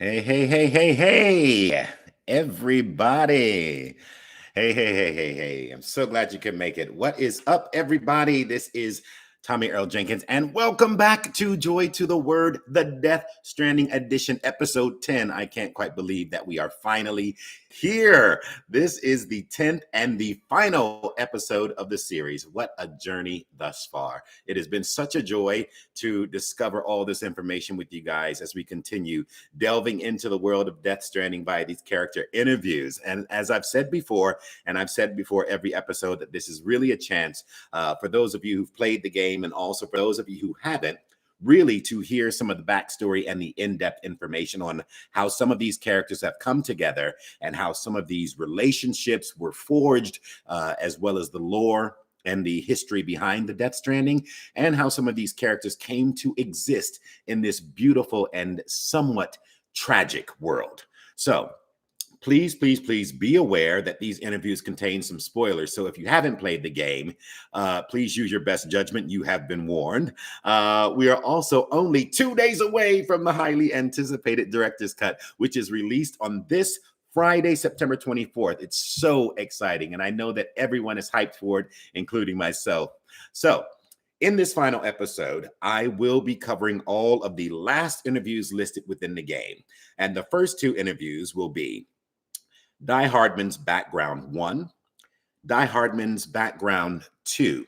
Hey, everybody. Hey. I'm so glad you could make it. What is up, everybody? This is Tommie Earl Jenkins, and welcome back to Joy to the Word, the Death Stranding Edition, episode 10. I can't quite believe that we are finally here. This is the 10th and the final episode of the series. What a journey thus far. It has been such a joy to discover all this information with you guys as we continue delving into the world of Death Stranding by these character interviews. And as I've said before, and I've said before every episode, that this is really a chance for those of you who've played the game and also for those of you who haven't, really to hear some of the backstory and the in-depth information on how some of these characters have come together and how some of these relationships were forged, as well as the lore and the history behind the Death Stranding, and how some of these characters came to exist in this beautiful and somewhat tragic world. So please be aware that these interviews contain some spoilers. So if you haven't played the game, please use your best judgment. You have been warned. We are also only 2 days away from the highly anticipated director's cut, which is released on this Friday, September 24th. It's so exciting. And I know that everyone is hyped for it, including myself. So in this final episode, I will be covering all of the last interviews listed within the game. And the first two interviews will be Die Hardman's background 1, Die Hardman's background 2.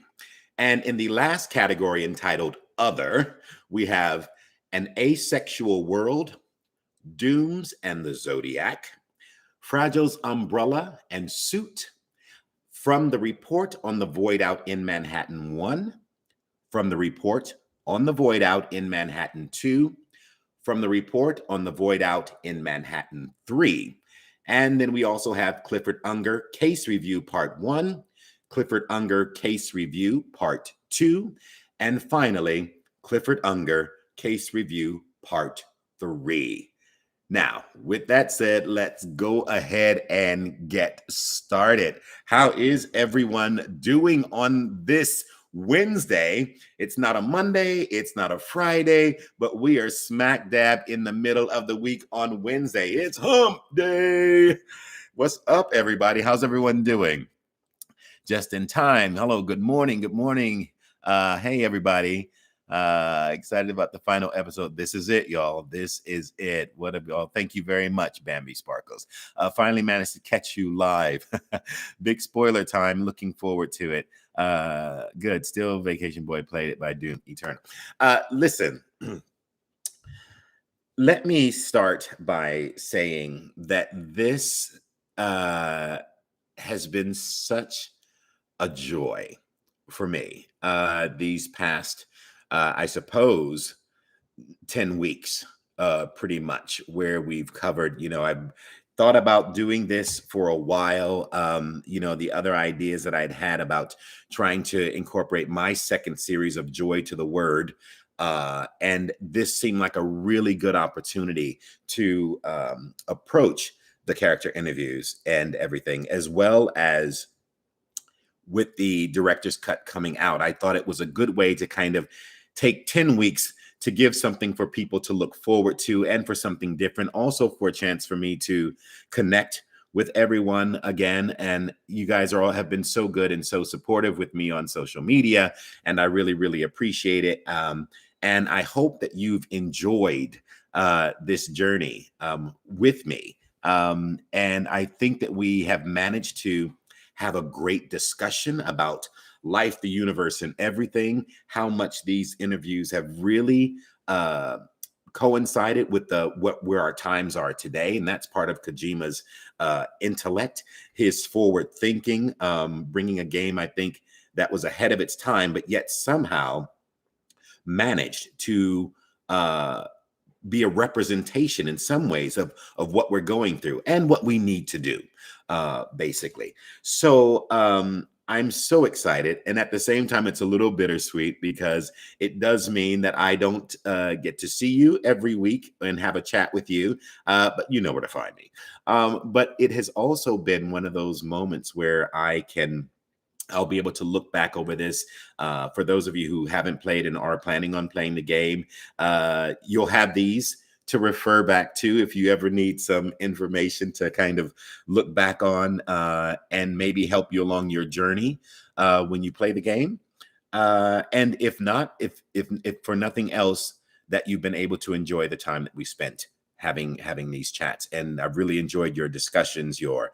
And in the last category entitled Other, we have An Asexual World, Dooms and the Zodiac, Fragile's Umbrella and Suit, From the Report on the Void Out in Manhattan 1, From the Report on the Void Out in Manhattan 2, From the Report on the Void Out in Manhattan 3. And then we also have Clifford Unger Case Review Part 1, Clifford Unger Case Review Part 2, and finally, Clifford Unger Case Review Part 3. Now, with that said, let's go ahead and get started. How is everyone doing on this Wednesday? It's not a Monday, it's not a Friday, but we are smack dab in the middle of the week on Wednesday. It's hump day. What's up, everybody? How's everyone doing? Just in time. Hello, good morning. Hey, everybody. Excited about the final episode. This is it, y'all. This is it. What have y'all? Thank you very much, Bambi Sparkles. Finally managed to catch you live. Big spoiler time. Looking forward to it. Good. Still Vacation Boy played it by Doom Eternal. Listen, let me start by saying that this has been such a joy for me these past, I suppose, 10 weeks, pretty much, where we've covered, I've thought about doing this for a while. The other ideas that I'd had about trying to incorporate my second series of Joy to the Word. And this seemed like a really good opportunity to approach the character interviews and everything, as well as with the director's cut coming out. I thought it was a good way to kind of take 10 weeks to give something for people to look forward to and for something different. Also for a chance for me to connect with everyone again. And you guys have been so good and so supportive with me on social media. And I really appreciate it. And I hope that you've enjoyed this journey with me. And I think that we have managed to have a great discussion about life, the universe, and everything, how much these interviews have really coincided with where our times are today. And that's part of Kojima's intellect, his forward thinking, bringing a game, I think, that was ahead of its time, but yet somehow managed to be a representation in some ways of what we're going through and what we need to do, basically. So I'm so excited. And at the same time, it's a little bittersweet because it does mean that I don't get to see you every week and have a chat with you, but you know where to find me. But it has also been one of those moments where I'll be able to look back over this. For those of you who haven't played and are planning on playing the game, you'll have these to refer back to if you ever need some information to kind of look back on and maybe help you along your journey when you play the game. And if not, if for nothing else, that you've been able to enjoy the time that we spent having these chats. And I've really enjoyed your discussions, your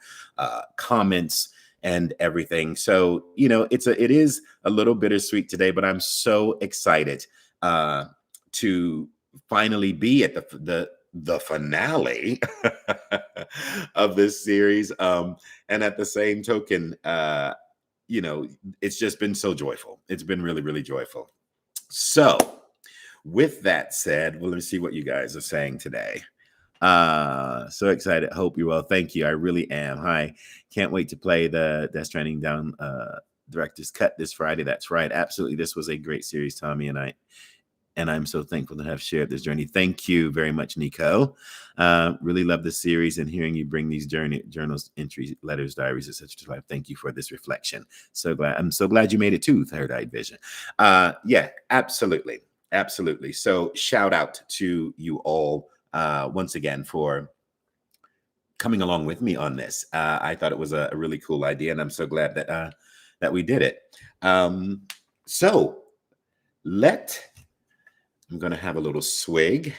comments, and everything. So, you know, it is a little bittersweet today, but I'm so excited to finally be at the finale of this series. And at the same token, you know, it's just been so joyful. It's been really, really joyful. So with that said, well, let's see what you guys are saying today. So excited. Hope you're well. Thank you. I really am. Hi. Can't wait to play the Death Stranding Down director's cut this Friday. That's right. Absolutely. This was a great series, Tommie and I'm so thankful to have shared this journey. Thank you very much, Nico. Really love the series and hearing you bring these journals, entries, letters, diaries, etc. to life. Thank you for this reflection. So glad. I'm so glad you made it to Third Eye Vision. Yeah, absolutely. Absolutely. So shout out to you all once again for coming along with me on this. I thought it was a really cool idea, and I'm so glad that that we did it. So I'm going to have a little swig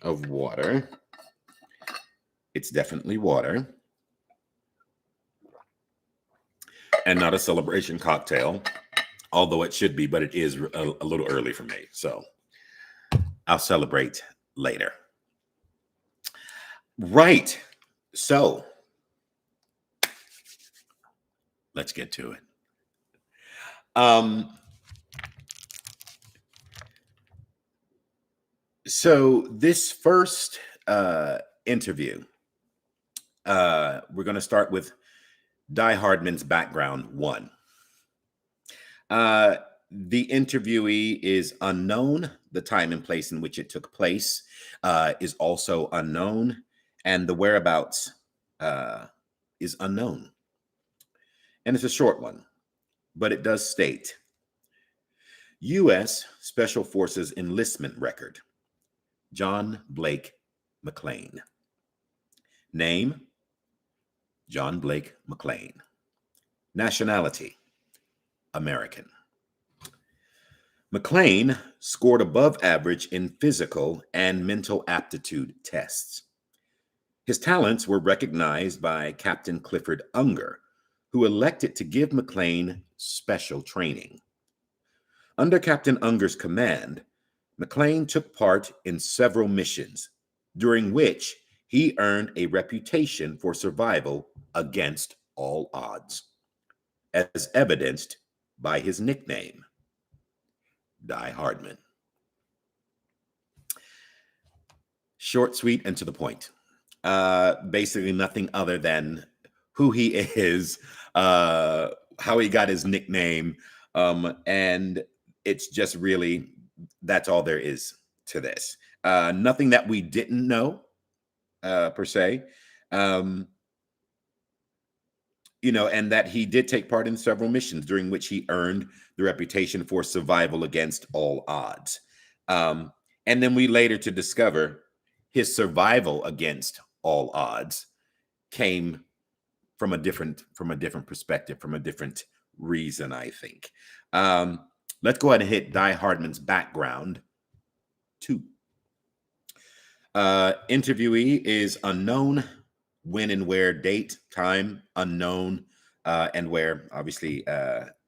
of water. It's definitely water and not a celebration cocktail, although it should be, but it is a little early for me. So I'll celebrate later. Right. So let's get to it. So this first interview, we're going to start with Hardman's background 1. The interviewee is unknown. The time and place in which it took place is also unknown, and the whereabouts is unknown. And it's a short one, but it does state U.S. Special Forces enlistment record. John Blake McClane. Name, John Blake McClane. Nationality, American. McClane scored above average in physical and mental aptitude tests. His talents were recognized by Captain Clifford Unger, who elected to give McClane special training. Under Captain Unger's command, McClane took part in several missions, during which he earned a reputation for survival against all odds, as evidenced by his nickname, Hardman. Short, sweet, and to the point. Basically nothing other than who he is, how he got his nickname, and it's just really, that's all there is to this. Nothing that we didn't know, per se. You know, and that he did take part in several missions during which he earned the reputation for survival against all odds. And then we later to discover his survival against all odds came from a different perspective, from a different reason, I think. Let's go ahead and hit Hardman's background 2. Interviewee is unknown. When and where, date, time, unknown, and where, obviously,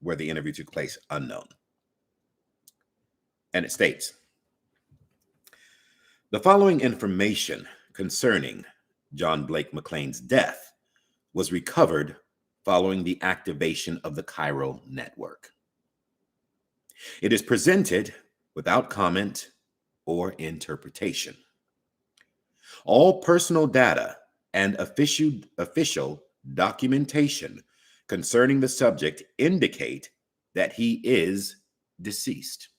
where the interview took place, unknown. And it states, the following information concerning John Blake McClane's death was recovered following the activation of the chiral network. It is presented without comment or interpretation. All personal data and official documentation concerning the subject indicate that he is deceased.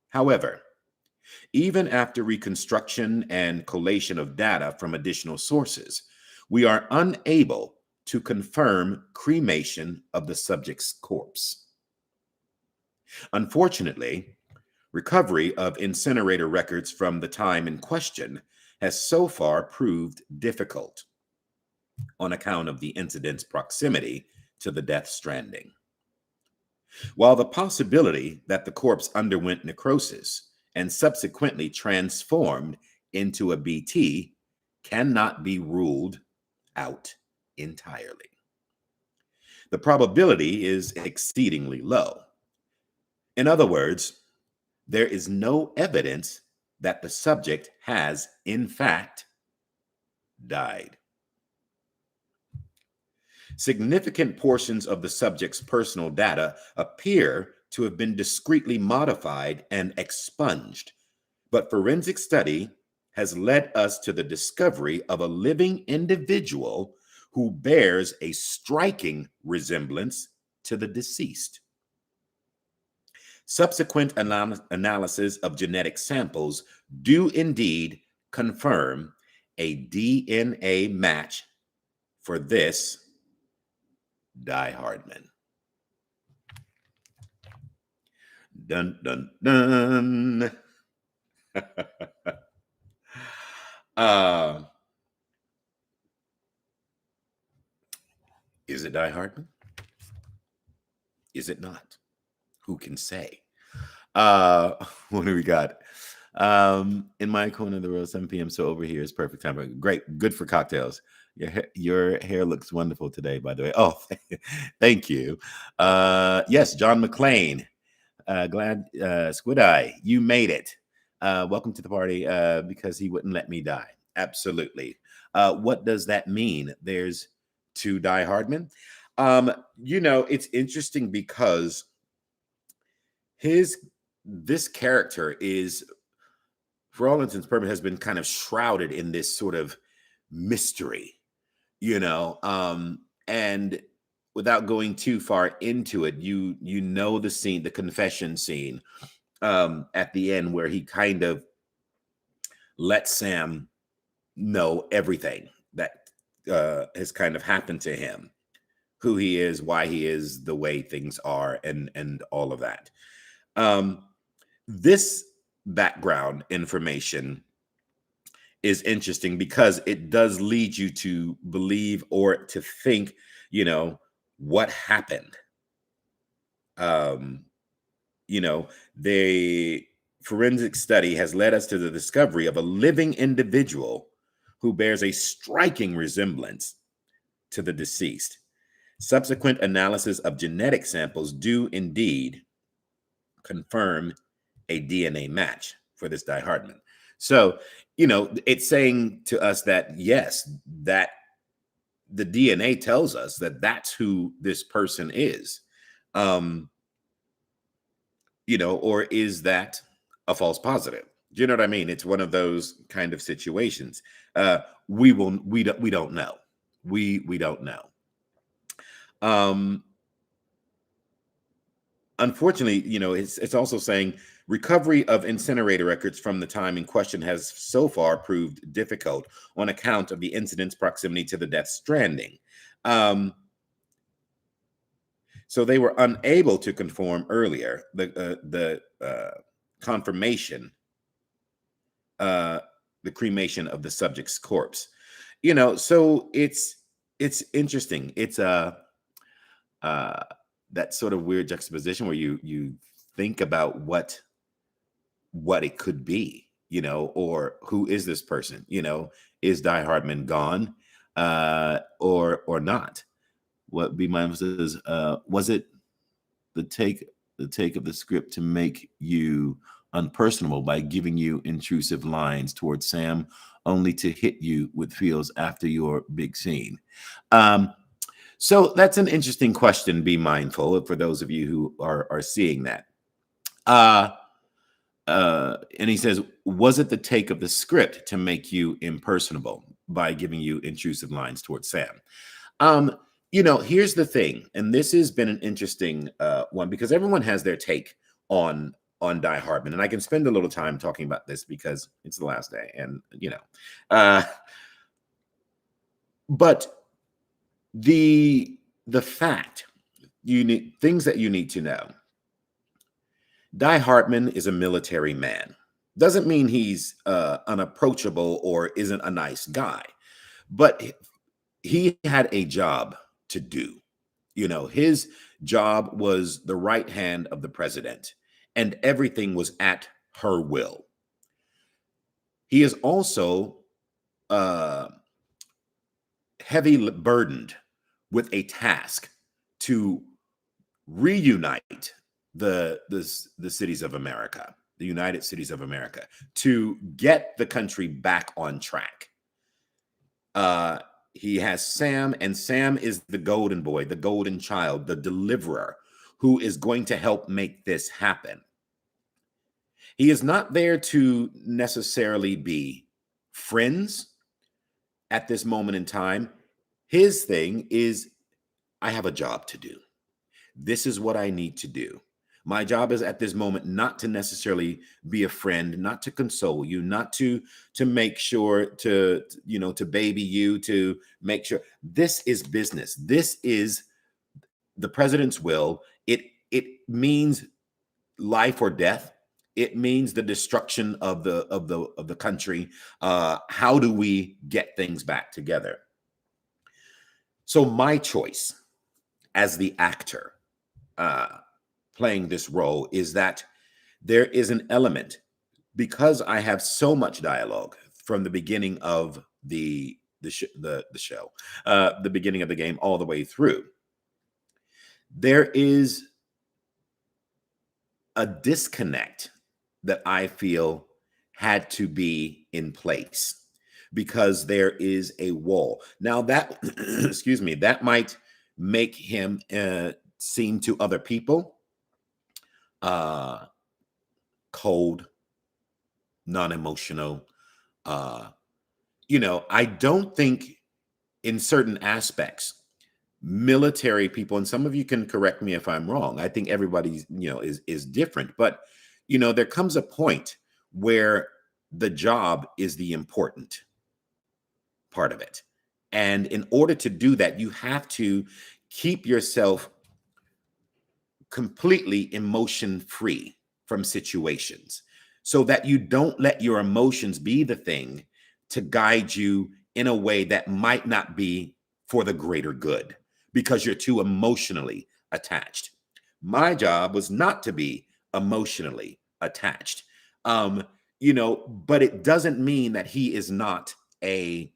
However, even after reconstruction and collation of data from additional sources, we are unable to confirm cremation of the subject's corpse. Unfortunately, Recovery of incinerator records from the time in question has so far proved difficult on account of the incident's proximity to the death stranding. While the possibility that the corpse underwent necrosis and subsequently transformed into a BT cannot be ruled out entirely. The probability is exceedingly low. In other words, there is no evidence that the subject has, in fact, died. Significant portions of the subject's personal data appear to have been discreetly modified and expunged, but forensic study has led us to the discovery of a living individual who bears a striking resemblance to the deceased. Subsequent analysis of genetic samples do indeed confirm a DNA match for this Hardman. Dun, dun, dun. Is it Hardman? Is it not? Who can say? What do we got? In my corner of the world, 7 p.m. So over here is perfect time. Great, good for cocktails. Your hair looks wonderful today, by the way. Oh, thank you. Yes, John McClain. Glad Squid Eye, you made it. Welcome to the party because he wouldn't let me die. Absolutely. What does that mean? There's two Hardman. It's interesting because this character is, for all intents and purposes, has been kind of shrouded in this sort of mystery, and without going too far into it, you know the scene, the confession scene at the end where he kind of lets Sam know everything that has kind of happened to him, who he is, why he is the way things are, and all of that. This background information is interesting because it does lead you to believe or to think, what happened. The forensic study has led us to the discovery of a living individual who bears a striking resemblance to the deceased. Subsequent analysis of genetic samples do indeed confirm a DNA match for this Hardman. So, it's saying to us that, yes, that the DNA tells us that that's who this person is. Or is that a false positive? Do you know what I mean? It's one of those kind of situations. We don't know. We don't know. Unfortunately, it's also saying recovery of incinerator records from the time in question has so far proved difficult on account of the incident's proximity to the death stranding. So they were unable to confirm earlier the confirmation, the cremation of the subject's corpse. So it's interesting. It's that sort of weird juxtaposition where you think about what it could be, or who is this person? Is Hardman gone, or not? What B Mindful says, was it the take of the script to make you unpersonable by giving you intrusive lines towards Sam, only to hit you with feels after your big scene? So that's an interesting question. Be mindful for those of you who are seeing that. And he says, was it the take of the script to make you impersonable by giving you intrusive lines towards Sam? Here's the thing, and this has been an interesting one because everyone has their take on Hardman, and I can spend a little time talking about this because it's the last day, and but the fact things that you need to know Hardman is a military man. Doesn't mean he's unapproachable or isn't a nice guy, but he had a job to do. His job was the right hand of the president, and everything was at her will. He is also uh, heavy burdened with a task to reunite the cities of America, the United Cities of America, to get the country back on track. He has Sam, and Sam is the golden boy, the golden child, the deliverer who is going to help make this happen. He is not there to necessarily be friends at this moment in time. His thing is, I have a job to do. This is what I need to do. My job is at this moment not to necessarily be a friend, not to console you, not to make sure to baby you, to make sure. This is business. This is the president's will. It means life or death. It means the destruction of the country. How do we get things back together? So my choice as the actor playing this role is that there is an element, because I have so much dialogue from the beginning of the show, the beginning of the game all the way through. There is a disconnect that I feel had to be in place because there is a wall. Now that, excuse me, that might make him seem to other people cold, non-emotional. I don't think in certain aspects, military people, and some of you can correct me if I'm wrong. I think everybody's, is different, but there comes a point where the job is the important part of it. And in order to do that, you have to keep yourself completely emotion free from situations so that you don't let your emotions be the thing to guide you in a way that might not be for the greater good because you're too emotionally attached. My job was not to be emotionally attached. But it doesn't mean that he is not a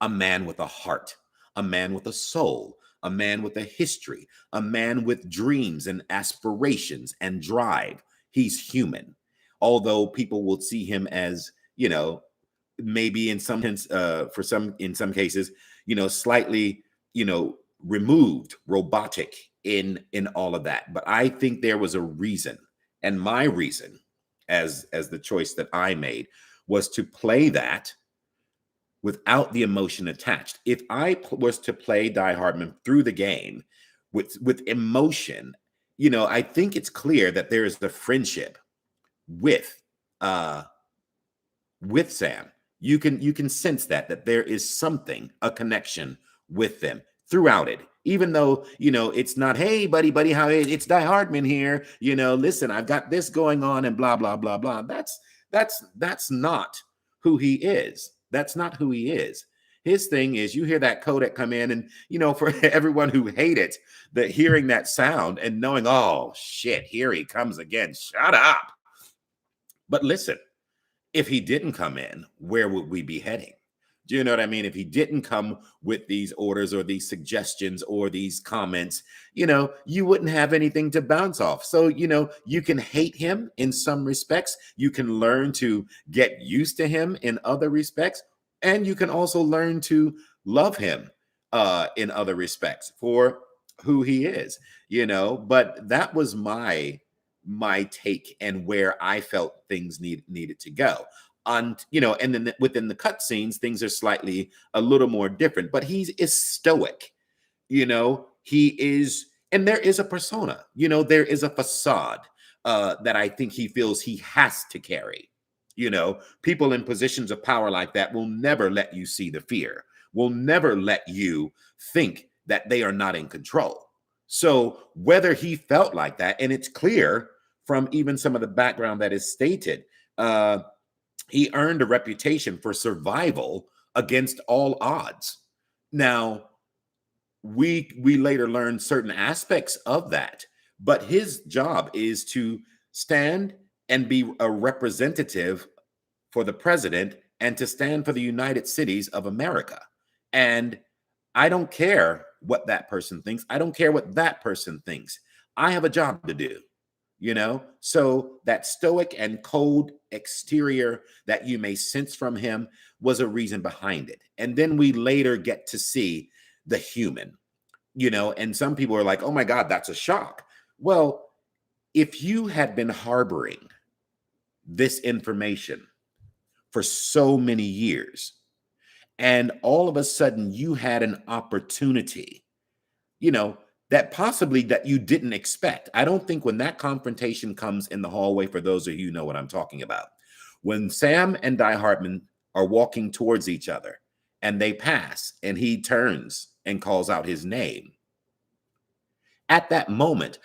man with a heart, a man with a soul, a man with a history, a man with dreams and aspirations and drive. He's human. Although people will see him as, maybe in some cases, slightly, removed, robotic in all of that. But I think there was a reason. And my reason, as the choice that I made, was to play that without the emotion attached. If I was to play Hardman through the game with emotion, I think it's clear that there is the friendship with Sam. You can sense that there is something, a connection with them throughout it. Even though, it's not, hey, buddy, how it's Hardman here. Listen, I've got this going on and blah, blah, blah, blah. That's not who he is. That's not who he is. His thing is, you hear that codec come in and, for everyone who hate it, that hearing that sound and knowing, oh, shit, here he comes again. Shut up. But listen, if he didn't come in, where would we be heading? Do you know what I mean? If he didn't come with these orders or these suggestions or these comments, you wouldn't have anything to bounce off. So, you can hate him in some respects. You can learn to get used to him in other respects. And you can also learn to love him in other respects for who he is, But that was my take and where I felt things needed to go. And then within the cutscenes, things are slightly a little more different, but he is stoic. He is, and there is a persona, there is a facade that I think he feels he has to carry. People in positions of power like that will never let you see the fear, will never let you think that they are not in control. So whether he felt like that, and it's clear from even some of the background that is stated. He earned a reputation for survival against all odds. Now, we later learned certain aspects of that, but his job is to stand and be a representative for the president and to stand for the United Cities of America. And I don't care what that person thinks. I don't care what that person thinks. I have a job to do, you know? So that stoic and cold exterior that you may sense from him was a reason behind it. And then we later get to see the human, you know, and some people are like, oh my God, that's a shock. Well, if you had been harboring this information for so many years, and all of a sudden you had an opportunity, you know, that possibly that you didn't expect. I don't think when that confrontation comes in the hallway, for those of you who know what I'm talking about, when Sam and Hardman are walking towards each other and they pass and he turns and calls out his name, at that moment,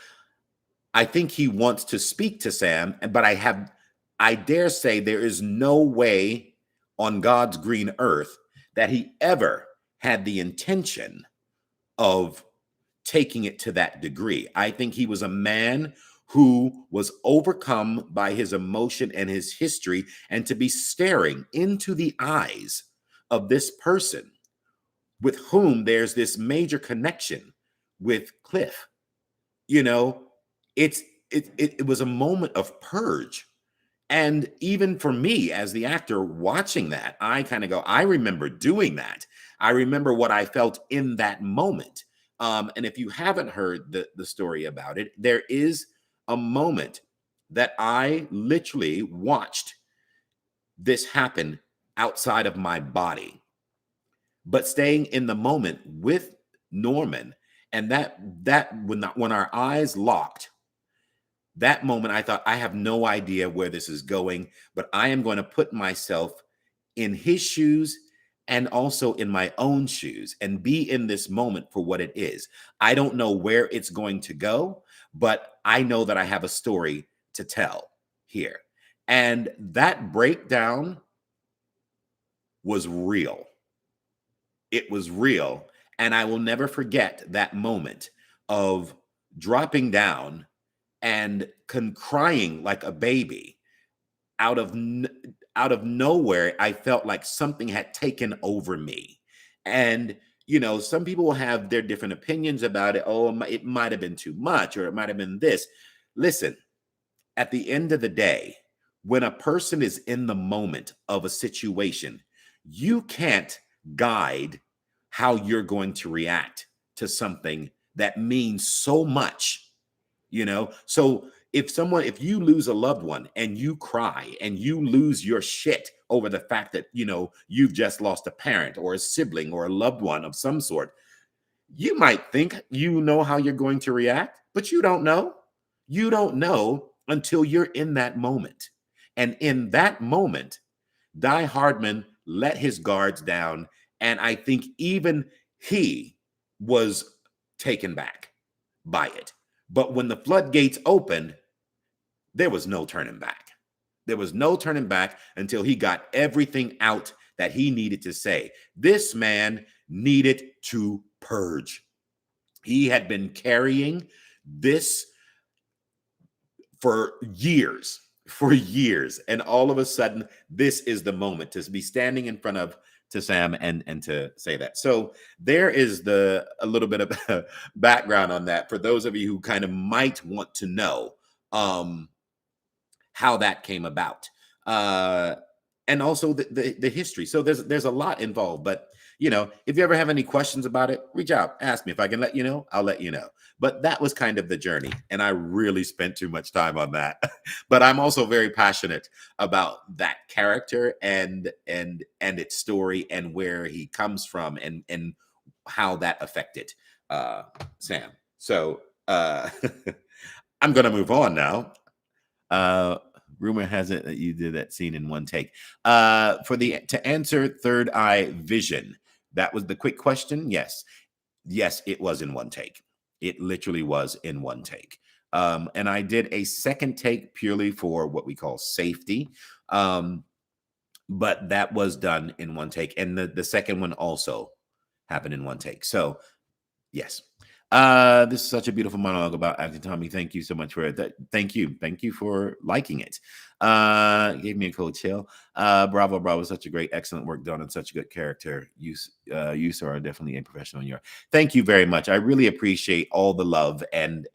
I think he wants to speak to Sam, but I dare say there is no way on God's green earth that he ever had the intention of taking it to that degree. I think he was a man who was overcome by his emotion and his history, and to be staring into the eyes of this person with whom there's this major connection with Cliff. You know, it was a moment of purge. And even for me as the actor watching that, I kind of go, I remember doing that. I remember what I felt in that moment. And if you haven't heard the story about it, there is a moment that I literally watched this happen outside of my body, but staying in the moment with Norman. And that when our eyes locked, that moment, I thought, I have no idea where this is going, but I am going to put myself in his shoes and also in my own shoes and be in this moment for what it is. I don't know where it's going to go, but I know that I have a story to tell here. And that breakdown was real. It was real. And I will never forget that moment of dropping down and crying like a baby. Out of nowhere, I felt like something had taken over me. And, you know, some people will have their different opinions about it. Oh, it might have been too much, or it might have been this. Listen, at the end of the day, when a person is in the moment of a situation, you can't guide how you're going to react to something that means so much, you know? So if you lose a loved one and you cry and you lose your shit over the fact that, you know, you've just lost a parent or a sibling or a loved one of some sort, you might think you know how you're going to react, but you don't know. You don't know until you're in that moment. And in that moment, Hardman let his guards down. And I think even he was taken back by it. But when the floodgates opened, there was no turning back. There was no turning back until he got everything out that he needed to say. This man needed to purge. He had been carrying this for years. And all of a sudden, this is the moment to be standing in front of to Sam and to say that. So there is a little bit of background on that for those of you who kind of might want to know how that came about, and also the history. So there's a lot involved. But you know, if you ever have any questions about it, reach out, ask me. If I can let you know, I'll let you know. But that was kind of the journey, and I really spent too much time on that. But I'm also very passionate about that character and its story and where he comes from and how that affected Sam. So I'm going to move on now. Rumor has it that you did that scene in one take. To answer third eye vision, that was the quick question. Yes, it was in one take. It literally was in one take. And I did a second take purely for what we call safety. But that was done in one take. And the second one also happened in one take. So, yes. This is such a beautiful monologue about acting, Tommie. Thank you so much for it. Thank you. Thank you for liking it. Gave me a cold chill. Bravo, bravo. Such a great, excellent work done and such a good character. You sir, are definitely a professional in your. Thank you very much. I really appreciate all the love and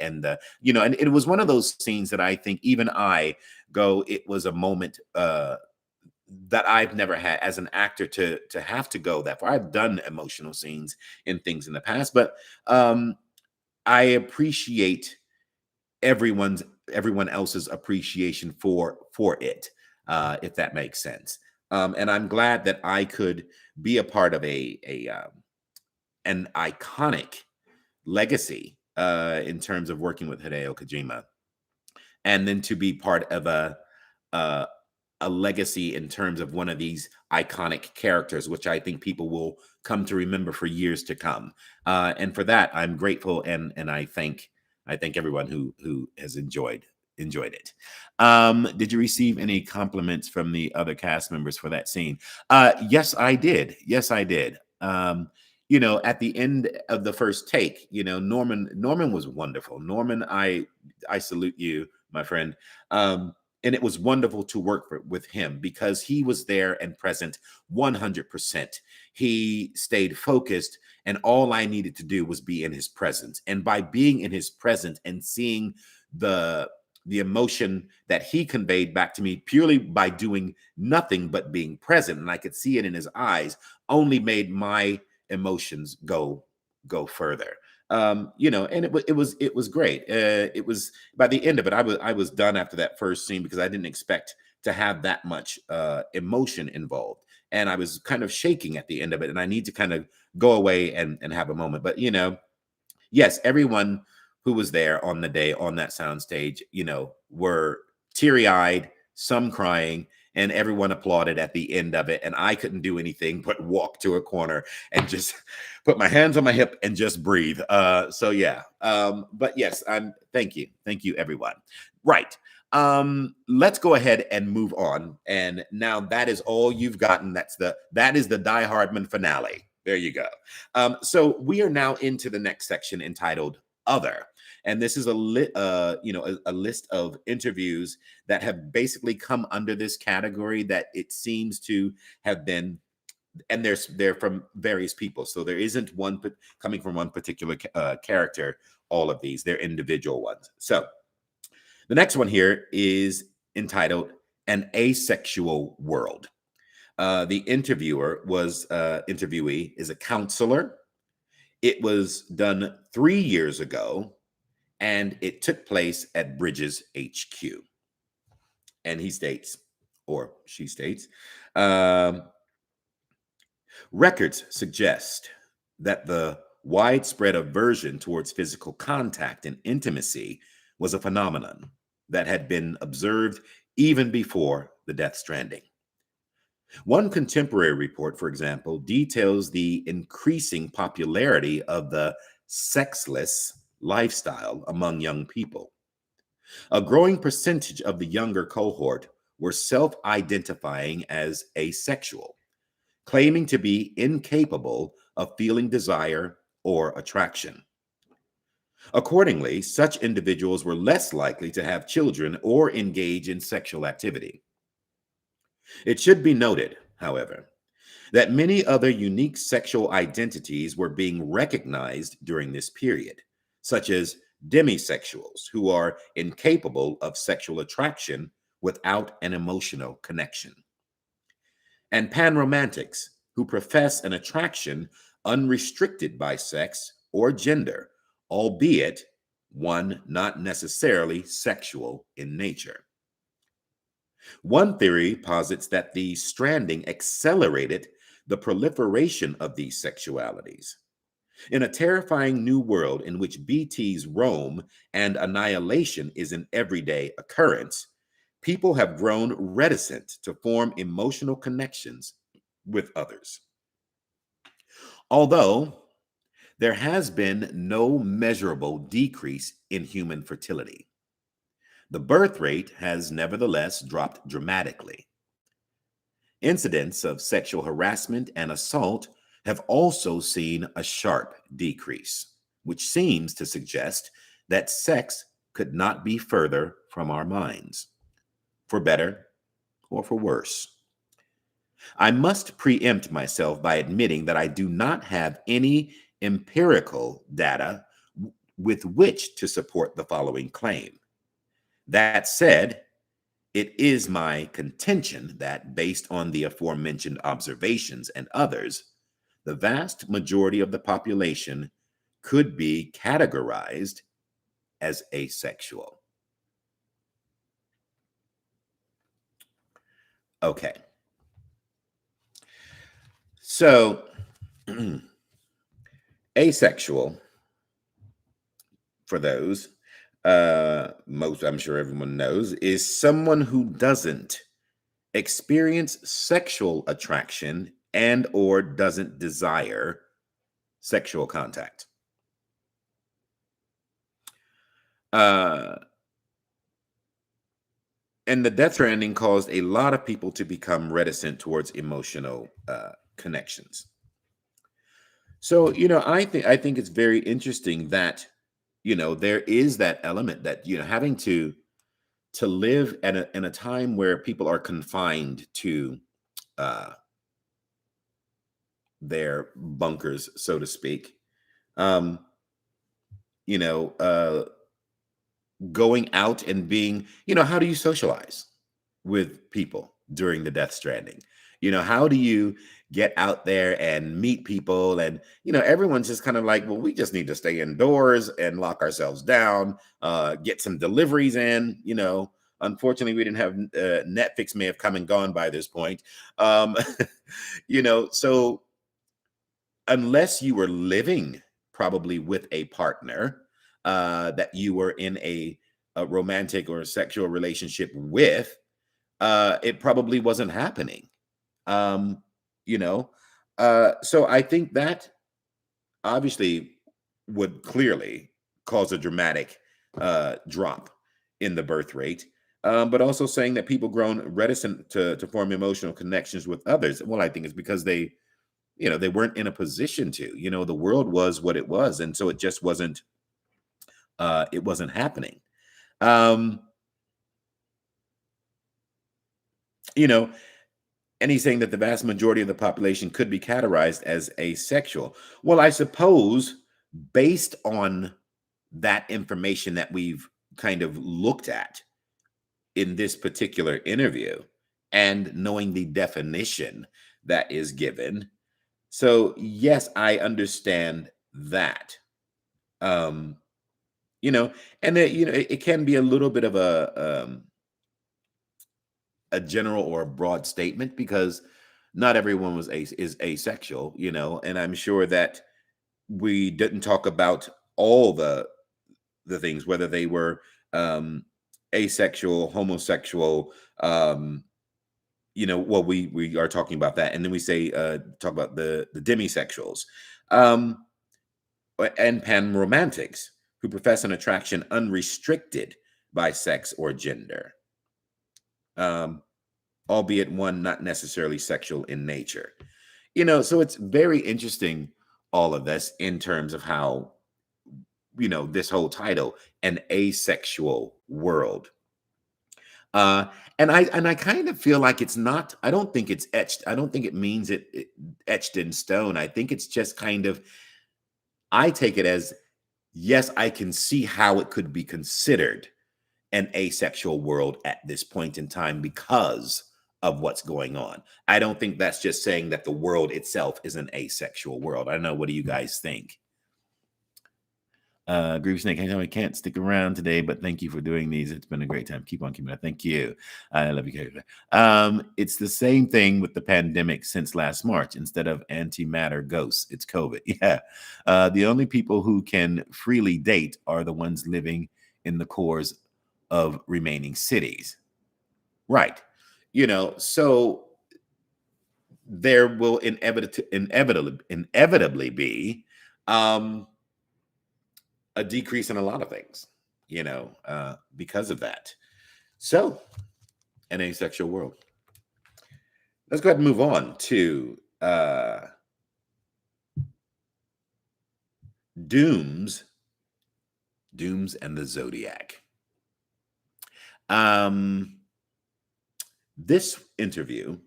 you know, and it was one of those scenes that I think even I go, it was a moment that I've never had as an actor to have to go that far. I've done emotional scenes and things in the past, but I appreciate everyone else's appreciation for it, if that makes sense. And I'm glad that I could be a part of an iconic legacy in terms of working with Hideo Kojima, and then to be part of a legacy in terms of one of these iconic characters, which I think people will come to remember for years to come. And for that, I'm grateful, and I thank everyone who has enjoyed it. Did you receive any compliments from the other cast members for that scene? Yes, I did. Yes, I did. You know, at the end of the first take, you know, Norman was wonderful. Norman, I salute you, my friend. And it was wonderful to work with him because he was there and present 100%. He stayed focused, and all I needed to do was be in his presence. And by being in his presence and seeing the emotion that he conveyed back to me purely by doing nothing but being present, and I could see it in his eyes, only made my emotions go further. You know, and it was great. It was, by the end of it, I was done after that first scene because I didn't expect to have that much emotion involved, and I was kind of shaking at the end of it, and I need to kind of go away and have a moment. But you know, yes, everyone who was there on the day on that soundstage, you know, were teary-eyed, some crying, and everyone applauded at the end of it. And I couldn't do anything but walk to a corner and just put my hands on my hip and just breathe. So yeah. But yes, thank you, everyone. Right. Let's go ahead and move on. And now that is all you've gotten. That is the Die Hardman finale. There you go. So we are now into the next section entitled Other. And this is a list of interviews that have basically come under this category that it seems to have been, and they're from various people. So there isn't one coming from one particular character. All of these, they're individual ones. So the next one here is entitled An Asexual World. The interviewee is a counselor. It was done 3 years ago, and it took place at Bridges HQ. And he states, or she states, records suggest that the widespread aversion towards physical contact and intimacy was a phenomenon that had been observed even before the Death Stranding. One contemporary report, for example, details the increasing popularity of the sexless lifestyle among young people. A growing percentage of the younger cohort were self-identifying as asexual, claiming to be incapable of feeling desire or attraction. Accordingly, such individuals were less likely to have children or engage in sexual activity. It should be noted, however, that many other unique sexual identities were being recognized during this period, such as demisexuals, who are incapable of sexual attraction without an emotional connection, and panromantics, who profess an attraction unrestricted by sex or gender, albeit one not necessarily sexual in nature. One theory posits that the stranding accelerated the proliferation of these sexualities. In a terrifying new world in which BTs roam and annihilation is an everyday occurrence, people have grown reticent to form emotional connections with others. Although there has been no measurable decrease in human fertility. The birth rate has nevertheless dropped dramatically. Incidents of sexual harassment and assault have also seen a sharp decrease, which seems to suggest that sex could not be further from our minds, for better or for worse. I must preempt myself by admitting that I do not have any empirical data with which to support the following claim. That said, it is my contention that, based on the aforementioned observations and others, the vast majority of the population could be categorized as asexual. Okay. So, asexual, for those, most, I'm sure everyone knows, is someone who doesn't experience sexual attraction and or doesn't desire sexual contact. And the Death Stranding caused a lot of people to become reticent towards emotional connections. So, I think it's very interesting that, there is that element that, having to live in a time where people are confined to uh, their bunkers, so to speak. Um, you know, uh, Going out and being, how do you socialize with people during the Death Stranding? How do you get out there and meet people? And, everyone's just kind of like, well, we just need to stay indoors and lock ourselves down, get some deliveries in. Unfortunately, we didn't have Netflix may have come and gone by this point. Um, so unless you were living probably with a partner that you were in a romantic or a sexual relationship with, it probably wasn't happening. Um, you know, so I think that obviously would clearly cause a dramatic drop in the birth rate. But also saying that people grown reticent to form emotional connections with others. Well, I think it's because they weren't in a position to. The world was what it was, and so it wasn't happening. Um, you know, and he's saying that the vast majority of the population could be categorized as asexual. Well, I suppose based on that information that we've kind of looked at in this particular interview and knowing the definition that is given. So, yes, I understand that. Um, you know, and it can be a little bit of a general or a broad statement because not everyone is asexual, and I'm sure that we didn't talk about all the things, whether they were asexual, homosexual, well, we are talking about that, and then we say talk about the demisexuals, and panromantics who profess an attraction unrestricted by sex or gender, albeit one not necessarily sexual in nature. So it's very interesting, all of this, in terms of how, this whole title, An Asexual World. And I kind of feel like it's not, I don't think it's etched. I don't think it means it etched in stone. I think it's just kind of, I take it as, yes, I can see how it could be considered an asexual world at this point in time because of what's going on. I don't think that's just saying that the world itself is an asexual world. I don't know. What do you guys think? Groove Snake, I know I can't stick around today, but thank you for doing these. It's been a great time. Keep on keeping it. Thank you. I love you. It's the same thing with the pandemic since last March. Instead of antimatter ghosts, it's COVID. Yeah. The only people who can freely date are the ones living in the cores of remaining cities. Right. So there will inevitably be a decrease in a lot of things, because of that. So, an asexual world. Let's go ahead and move on to Dooms and the Zodiac. This interview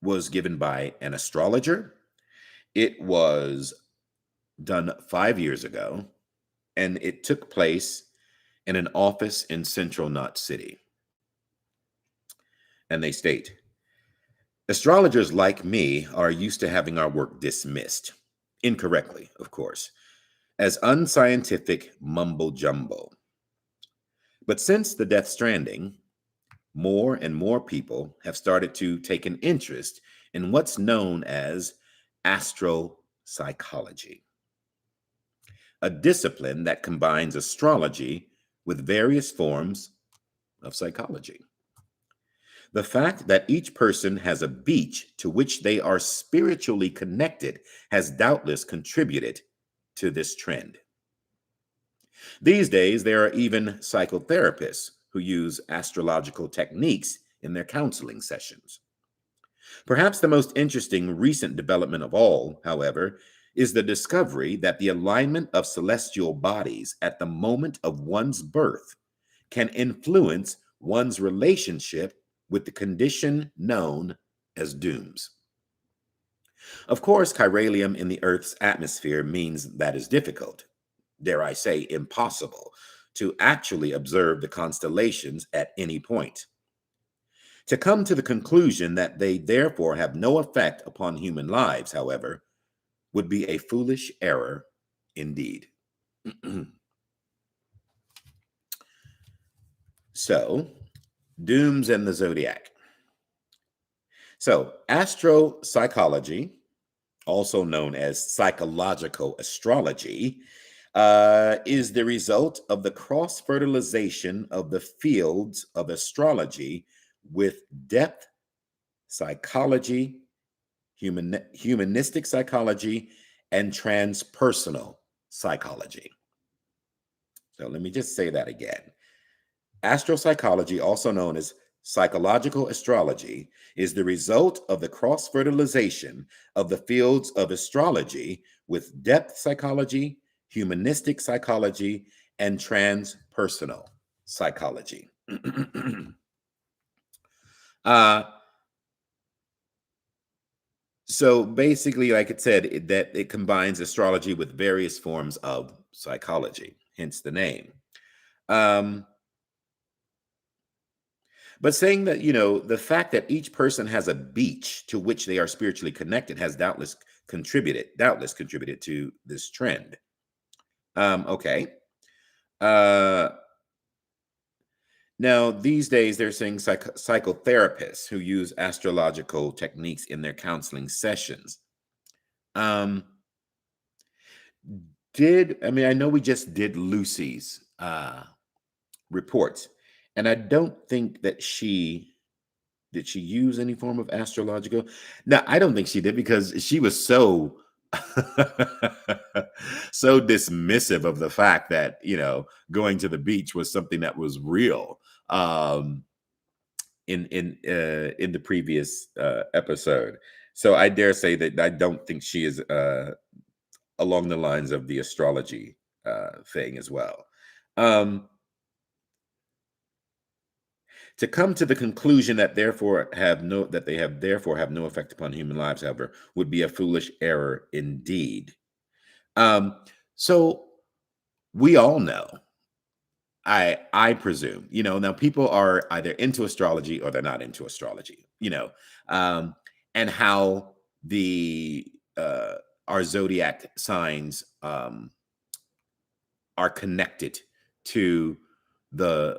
was given by an astrologer. It was done 5 years ago, and it took place in an office in Central Knot City. And they state, astrologers like me are used to having our work dismissed, incorrectly, of course, as unscientific mumbo jumbo. But since the Death Stranding, more and more people have started to take an interest in what's known as astropsychology, a discipline that combines astrology with various forms of psychology. The fact that each person has a beach to which they are spiritually connected has doubtless contributed to this trend. These days, there are even psychotherapists who use astrological techniques in their counseling sessions. Perhaps the most interesting recent development of all, however, is the discovery that the alignment of celestial bodies at the moment of one's birth can influence one's relationship with the condition known as dooms. Of course, chiralium in the Earth's atmosphere means that is difficult, dare I say impossible, to actually observe the constellations at any point. To come to the conclusion that they therefore have no effect upon human lives, however, would be a foolish error indeed. So, dooms and the zodiac. So, astropsychology, also known as psychological astrology, is the result of the cross-fertilization of the fields of astrology with depth psychology, humanistic psychology, and transpersonal psychology. So let me just say that again. Astropsychology, also known as psychological astrology, is the result of the cross-fertilization of the fields of astrology with depth psychology, humanistic psychology, and transpersonal psychology. So basically, like it said, it combines astrology with various forms of psychology, hence the name. But saying that, the fact that each person has a beach to which they are spiritually connected has doubtless contributed to this trend. Okay. Now, these days, they're saying psychotherapists who use astrological techniques in their counseling sessions. I know we just did Lucy's reports, and I don't think that did she use any form of astrological? No, I don't think she did, because she was so so dismissive of the fact that, going to the beach was something that was real. In the previous episode. So I dare say that I don't think she is along the lines of the astrology thing as well. To come to the conclusion that they have no effect upon human lives, however, would be a foolish error indeed. So we all know, I presume, now people are either into astrology or they're not into astrology, and how our zodiac signs are connected to the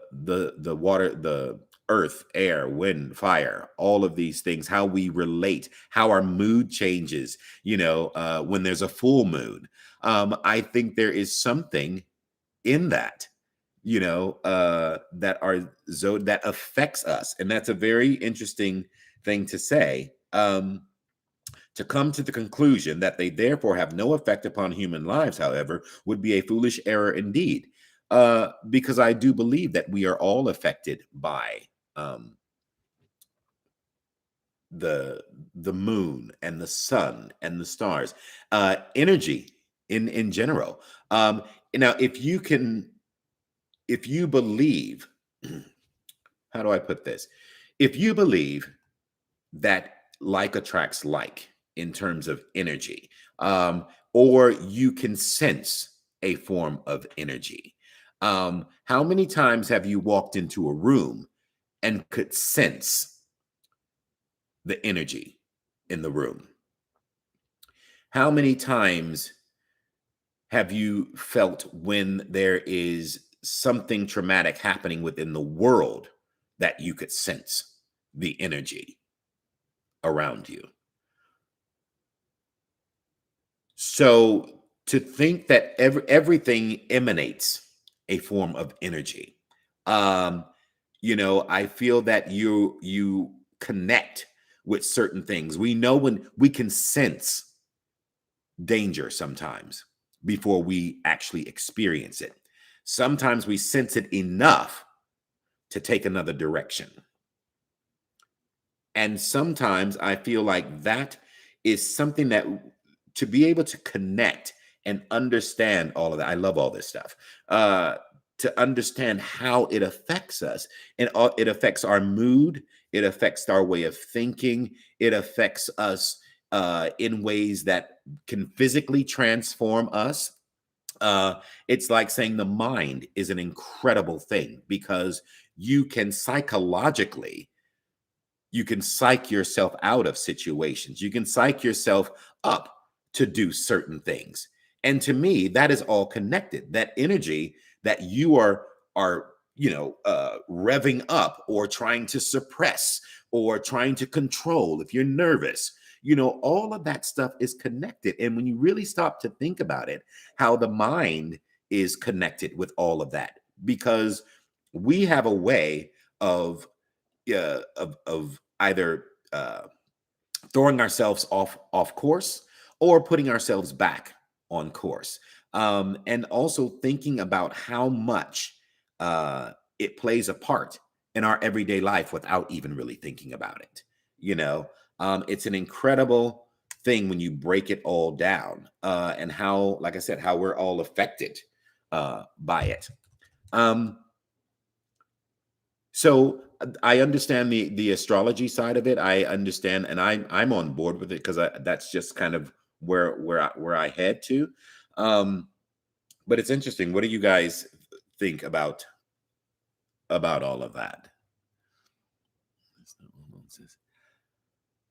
water, the earth, air, wind, fire, all of these things, how we relate, how our mood changes, when there's a full moon. I think there is something in that, that affects us. And that's a very interesting thing to say. To come to the conclusion that they therefore have no effect upon human lives, however, would be a foolish error indeed, because I do believe that we are all affected by the the moon and the sun and the stars, energy in general. Now, if you believe, how do I put this? If you believe that like attracts like in terms of energy, or you can sense a form of energy. How many times have you walked into a room and could sense the energy in the room? How many times have you felt when there is something traumatic happening within the world that you could sense the energy around you? So to think that everything emanates a form of energy, um, I feel that you connect with certain things. We know when we can sense danger sometimes before we actually experience it. Sometimes we sense it enough to take another direction. And sometimes I feel like that is something that to be able to connect and understand all of that. I love all this stuff. To understand how it affects us, and it affects our mood, it affects our way of thinking, it affects us in ways that can physically transform us. It's like saying the mind is an incredible thing because you can psychologically you can psych yourself out of situations. You can psych yourself up to do certain things. And to me, that is all connected. That energy that you are revving up or trying to suppress or trying to control if you're nervous, all of that stuff is connected. And when you really stop to think about it, how the mind is connected with all of that, because we have a way of of either throwing ourselves off course or putting ourselves back on course, and also thinking about how much it plays a part in our everyday life without even really thinking about it. It's an incredible thing when you break it all down, and how, like I said, how we're all affected by it. So I understand the astrology side of it. I understand, and I'm on board with it because that's just kind of where I head to. But it's interesting. What do you guys think about all of that?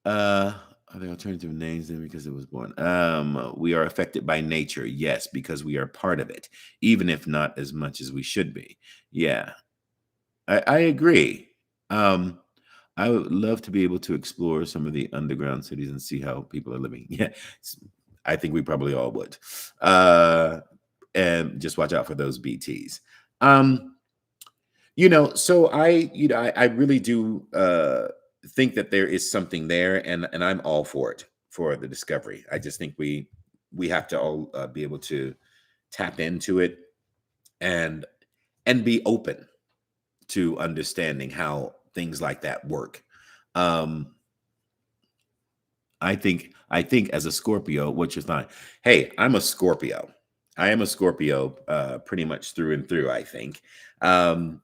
Are there alternative names then because it was born? We are affected by nature, yes, because we are part of it, even if not as much as we should be. Yeah, I agree. Um, I would love to be able to explore some of the underground cities and see how people are living. Yeah, I think we probably all would. And just watch out for those BTs. Um, so I really do think that there is something there, and I'm all for it, for the discovery. I just think we have to all be able to tap into it and be open to understanding how things like that work. Um, I think as a Scorpio, which is fine. Hey, I'm a Scorpio. I am a Scorpio, pretty much through and through, I think. Um,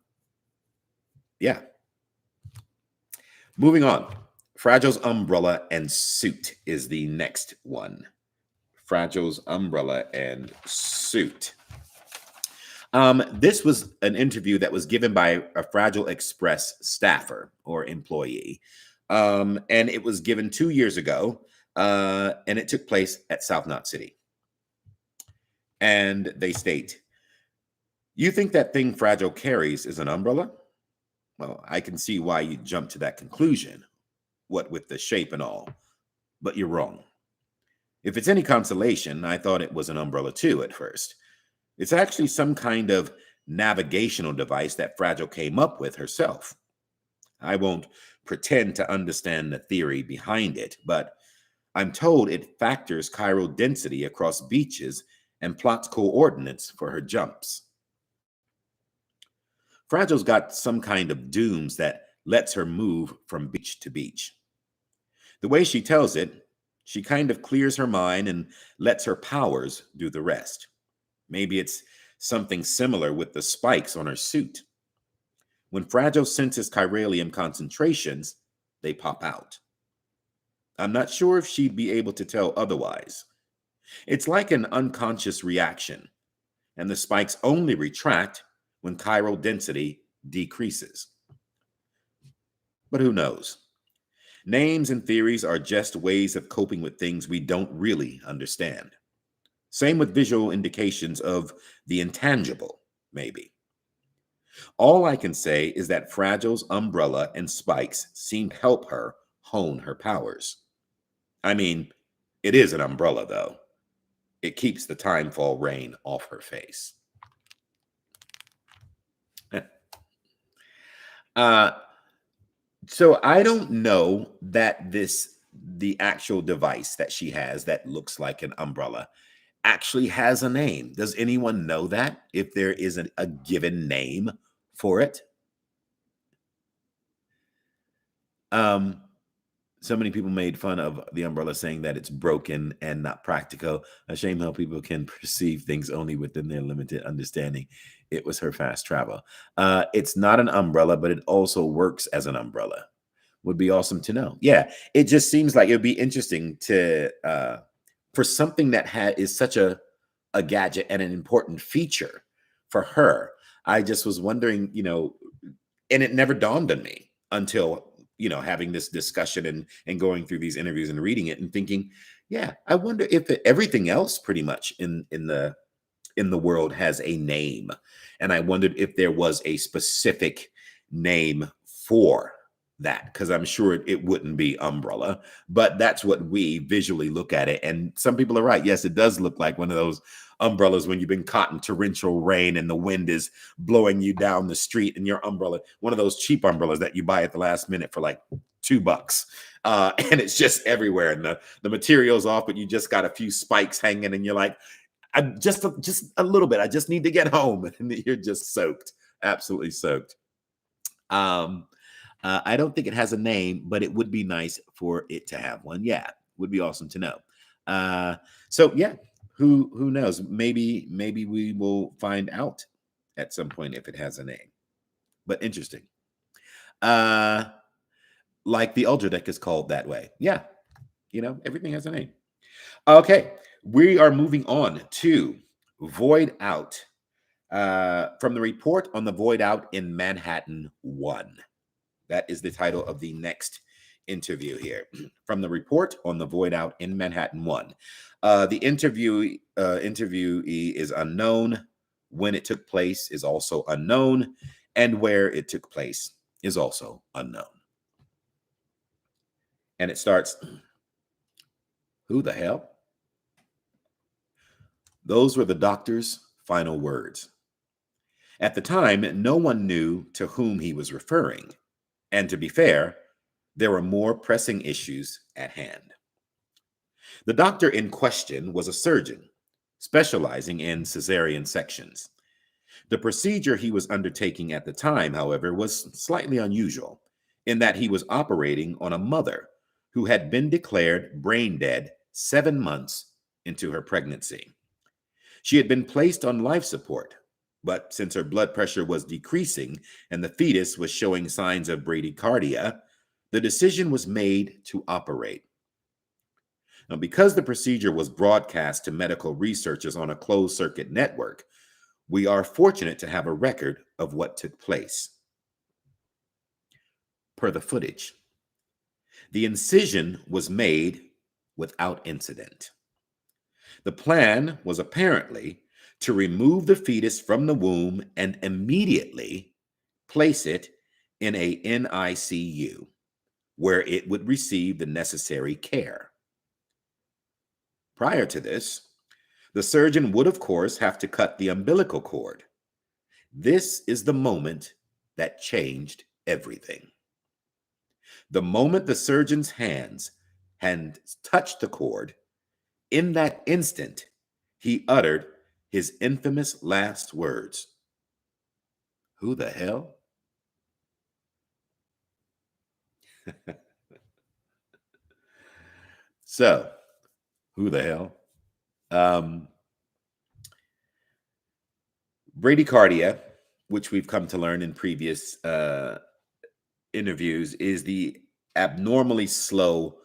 yeah. Moving on. Fragile's umbrella and suit is the next one. Fragile's umbrella and suit. This was an interview that was given by a Fragile Express staffer or employee. And it was given 2 years ago, and it took place at South Knot City. And they state, "You think that thing Fragile carries is an umbrella? Well, I can see why you jump to that conclusion, what with the shape and all, but you're wrong. If it's any consolation, I thought it was an umbrella too at first. It's actually some kind of navigational device that Fragile came up with herself. I won't pretend to understand the theory behind it, but I'm told it factors chiral density across beaches and plots coordinates for her jumps. Fragile's got some kind of dooms that lets her move from beach to beach. The way she tells it, she kind of clears her mind and lets her powers do the rest. Maybe it's something similar with the spikes on her suit. When Fragile senses chiralium concentrations, they pop out. I'm not sure if she'd be able to tell otherwise. It's like an unconscious reaction, and the spikes only retract when chiral density decreases. But who knows? Names and theories are just ways of coping with things we don't really understand. Same with visual indications of the intangible, maybe. All I can say is that Fragile's umbrella and spikes seem to help her hone her powers. I mean, it is an umbrella, though. It keeps the timefall rain off her face. So I don't know that the actual device that she has that looks like an umbrella actually has a name. Does anyone know that? If there isn't a given name for it? So many people made fun of the umbrella, saying that it's broken and not practical. A shame how people can perceive things only within their limited understanding. It was her fast travel. It's not an umbrella, but it also works as an umbrella. Would be awesome to know. Yeah, it just seems like it would be interesting to for something that is such a gadget and an important feature for her. I just was wondering, and it never dawned on me until having this discussion and going through these interviews and reading it and thinking, yeah, I wonder if everything else pretty much in the world has a name, and I wondered if there was a specific name for that, because I'm sure it wouldn't be umbrella, but that's what we visually look at it. And some people are right. Yes, it does look like one of those umbrellas when you've been caught in torrential rain and the wind is blowing you down the street, and your umbrella, one of those cheap umbrellas that you buy at the last minute for like $2. And it's just everywhere, and the material's off, but you just got a few spikes hanging, and you're like, I just a little bit. I just need to get home, and you're just soaked, absolutely soaked. I don't think it has a name, but it would be nice for it to have one. Yeah, would be awesome to know. So yeah, who knows? Maybe we will find out at some point if it has a name. But interesting. Like the Ultra deck is called that way. Yeah, everything has a name. Okay, we are moving on to Void Out. From the report on the Void Out in Manhattan 1. That is the title of the next interview here. From the report on the Void Out in Manhattan 1. The interviewee is unknown. When it took place is also unknown. And where it took place is also unknown. And it starts, who the hell? Those were the doctor's final words. At the time, no one knew to whom he was referring. And to be fair, there were more pressing issues at hand. The doctor in question was a surgeon, specializing in cesarean sections. The procedure he was undertaking at the time, however, was slightly unusual, in that he was operating on a mother who had been declared brain dead 7 months into her pregnancy. She had been placed on life support, but since her blood pressure was decreasing and the fetus was showing signs of bradycardia, the decision was made to operate. Now, because the procedure was broadcast to medical researchers on a closed-circuit network, we are fortunate to have a record of what took place. Per the footage, the incision was made without incident. The plan was apparently to remove the fetus from the womb and immediately place it in a NICU, where it would receive the necessary care. Prior to this, the surgeon would, of course, have to cut the umbilical cord. This is the moment that changed everything. The moment the surgeon's hands and touched the cord, in that instant, he uttered his infamous last words. Who the hell? So, who the hell? Um, bradycardia, which we've come to learn in previous interviews, is the abnormally slow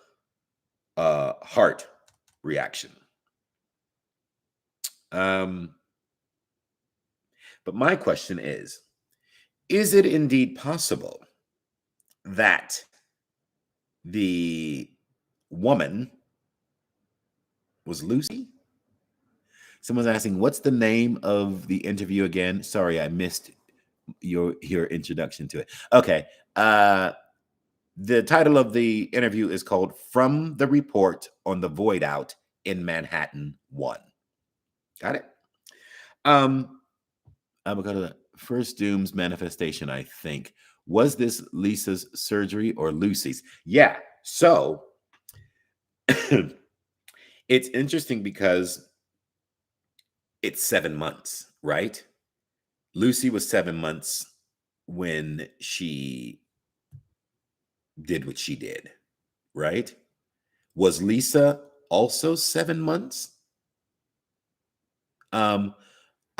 heart reaction. But my question is it indeed possible that the woman was Lucy? Someone's asking, what's the name of the interview again? Sorry, I missed your introduction to it. Okay. The title of the interview is called From the Report on the Void Out in Manhattan 1. Got it? I'm going to first Doom's manifestation, I think. Was this Lisa's surgery or Lucy's? Yeah. So it's interesting because it's 7 months, right? Lucy was 7 months when she did what she did, right? Was Lisa also 7 months? I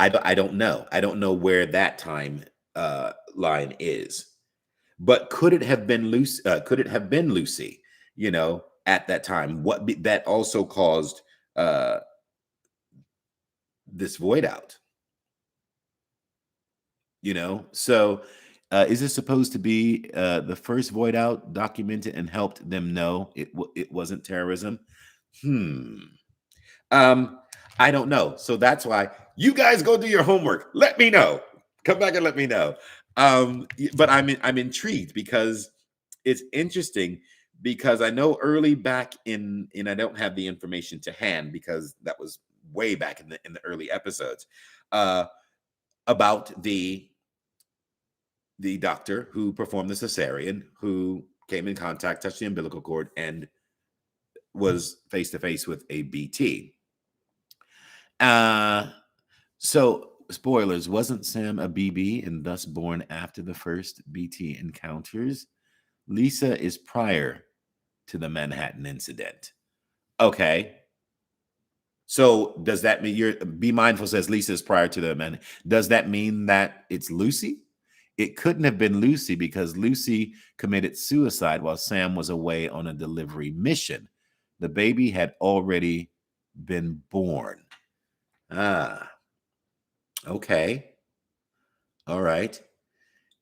don't know. I don't know where that time line is. But could it have been Lucy? Could it have been Lucy? You know, at that time, that also caused this void out. You know, so is this supposed to be the first void out documented and helped them know it wasn't terrorism? I don't know. So that's why you guys go do your homework. Let me know. Come back and let me know. But I'm intrigued because it's interesting because I know early back in I don't have the information to hand because that was way back in the early episodes about the doctor who performed the cesarean, who came in contact, touched the umbilical cord, and was face to face with a BT. So spoilers, wasn't Sam a BB and thus born after the first BT encounters? Lisa is prior to the Manhattan incident. Okay. So does that mean be mindful says Lisa is prior to the Manhattan? Does that mean that it's Lucy? It couldn't have been Lucy because Lucy committed suicide while Sam was away on a delivery mission. The baby had already been born. Okay. All right.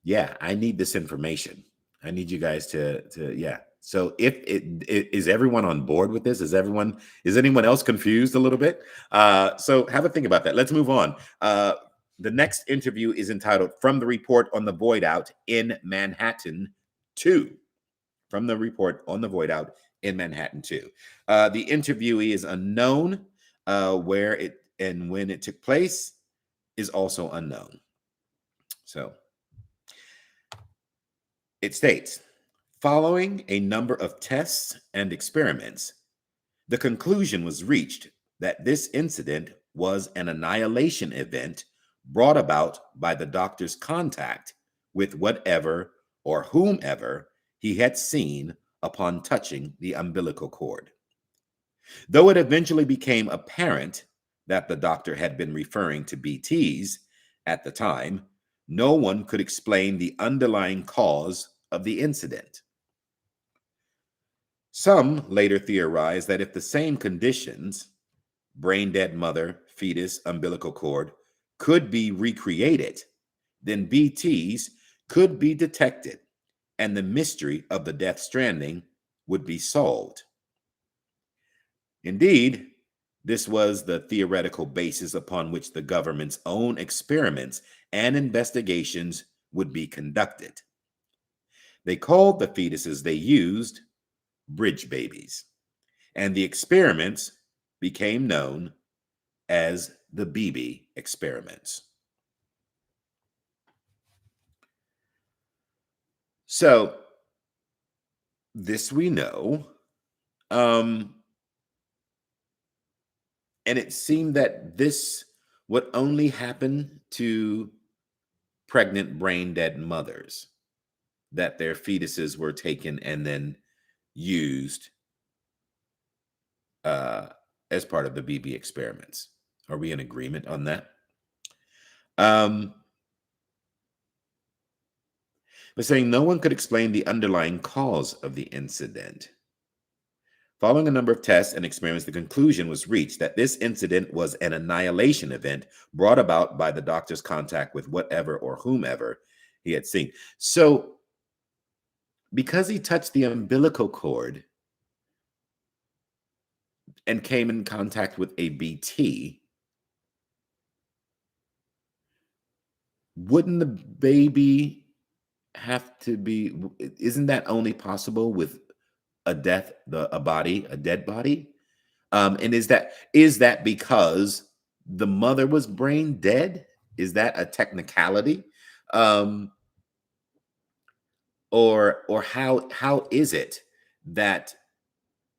Yeah, I need this information. I need you guys to yeah. So if is everyone on board with this? Is anyone else confused a little bit? So have a think about that. Let's move on. The next interview is entitled From the Report on the Void Out in Manhattan 2. From the report on the void out in Manhattan 2. The interviewee is unknown. Where it and when it took place is also unknown. So it states, following a number of tests and experiments, the conclusion was reached that this incident was an annihilation event brought about by the doctor's contact with whatever or whomever he had seen upon touching the umbilical cord. Though it eventually became apparent that the doctor had been referring to BTs at the time, no one could explain the underlying cause of the incident. Some later theorized that if the same conditions, brain dead mother, fetus, umbilical cord, could be recreated, then BTs could be detected and the mystery of the death stranding would be solved. Indeed, this was the theoretical basis upon which the government's own experiments and investigations would be conducted. They called the fetuses they used bridge babies, and the experiments became known as the BB experiments. So, this we know. Um, and it seemed that this would only happen to pregnant, brain dead mothers, that their fetuses were taken and then used uh, as part of the BB experiments. Are we in agreement on that? Um, but saying no one could explain the underlying cause of the incident. Following a number of tests and experiments, the conclusion was reached that this incident was an annihilation event brought about by the doctor's contact with whatever or whomever he had seen. So, because he touched the umbilical cord and came in contact with a BT, wouldn't the baby have to be? Isn't that only possible with a dead body? And is that because the mother was brain dead? Is that a technicality? Um, or how is it that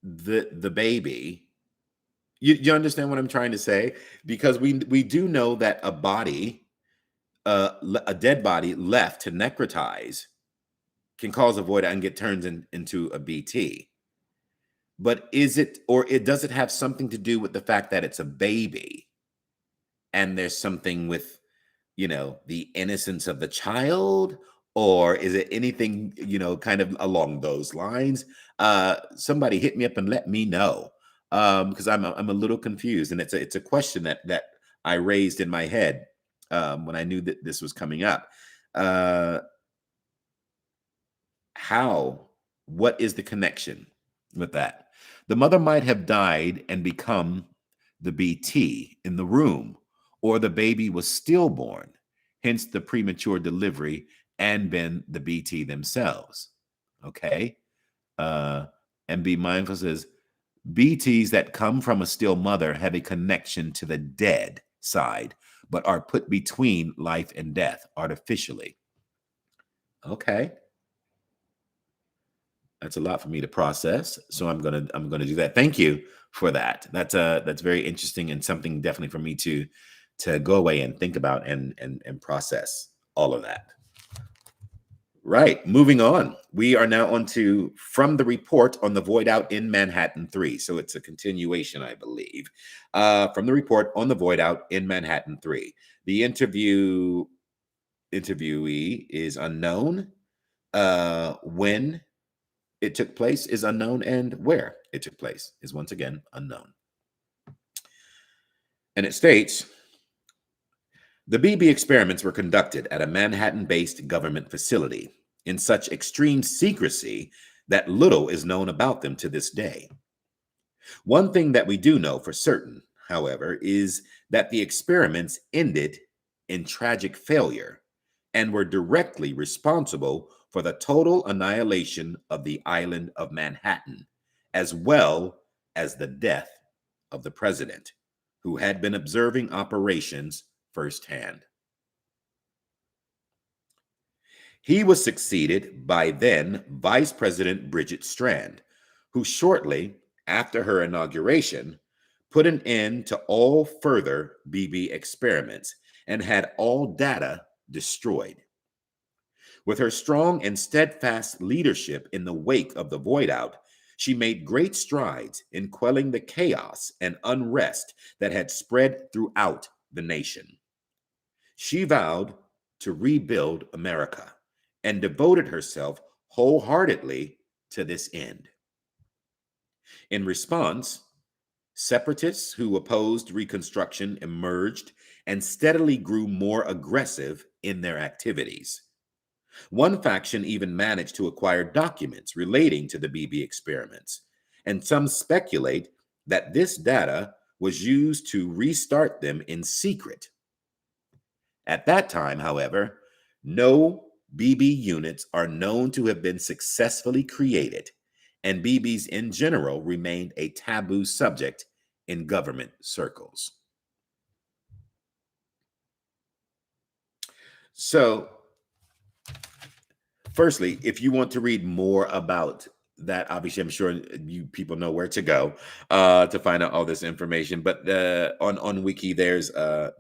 the baby, you understand what I'm trying to say? Because we do know that a dead body left to necrotize can cause a void and get turned into a BT. But does it have something to do with the fact that it's a baby and there's something with, the innocence of the child? Or is it anything, kind of along those lines? Somebody hit me up and let me know. Because I'm a little confused, and it's a question that I raised in my head when I knew that this was coming up. Uh, how? What is the connection with that? The mother might have died and become the BT in the room, or the baby was stillborn, hence the premature delivery, and been the BT themselves. Okay. Uh, and be mindful says BTs that come from a still mother have a connection to the dead side, but are put between life and death artificially. Okay. That's a lot for me to process, so I'm gonna do that. Thank you for that. That's very interesting and something definitely for me to go away and think about and process all of that. Right, moving on. We are now on to From the Report on the Void Out in Manhattan 3. So it's a continuation, I believe. From the report on the Void Out in Manhattan 3. The interviewee is unknown. When it took place is unknown, and where it took place is once again unknown. And it states the BB experiments were conducted at a Manhattan based government facility in such extreme secrecy that little is known about them to this day. One thing that we do know for certain, however, is that the experiments ended in tragic failure and were directly responsible for the total annihilation of the island of Manhattan, as well as the death of the president, who had been observing operations firsthand. He was succeeded by then Vice President Bridget Strand, who shortly after her inauguration put an end to all further BB experiments and had all data destroyed. With her strong and steadfast leadership in the wake of the void out, she made great strides in quelling the chaos and unrest that had spread throughout the nation. She vowed to rebuild America and devoted herself wholeheartedly to this end. In response, separatists who opposed Reconstruction emerged and steadily grew more aggressive in their activities. One faction even managed to acquire documents relating to the BB experiments, and some speculate that this data was used to restart them in secret. At that time, however, no BB units are known to have been successfully created, and BBs in general remained a taboo subject in government circles. So, firstly, if you want to read more about that obviously I'm sure you people know where to go to find out all this information. But on Wiki, there's a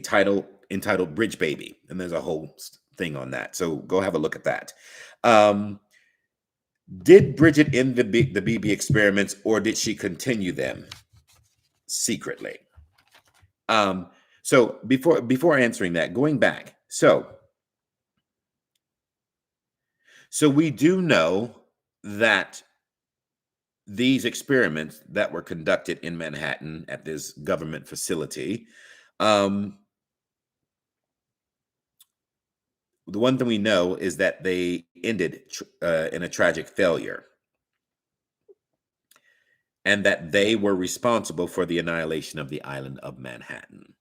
title entitled "Bridge Baby," and there's a whole thing on that. So go have a look at that. Did Bridget end the BB experiments, or did she continue them secretly? So before answering that, going back, so we do know that these experiments that were conducted in Manhattan at this government facility, the one thing we know is that they ended in a tragic failure, and that they were responsible for the annihilation of the island of Manhattan,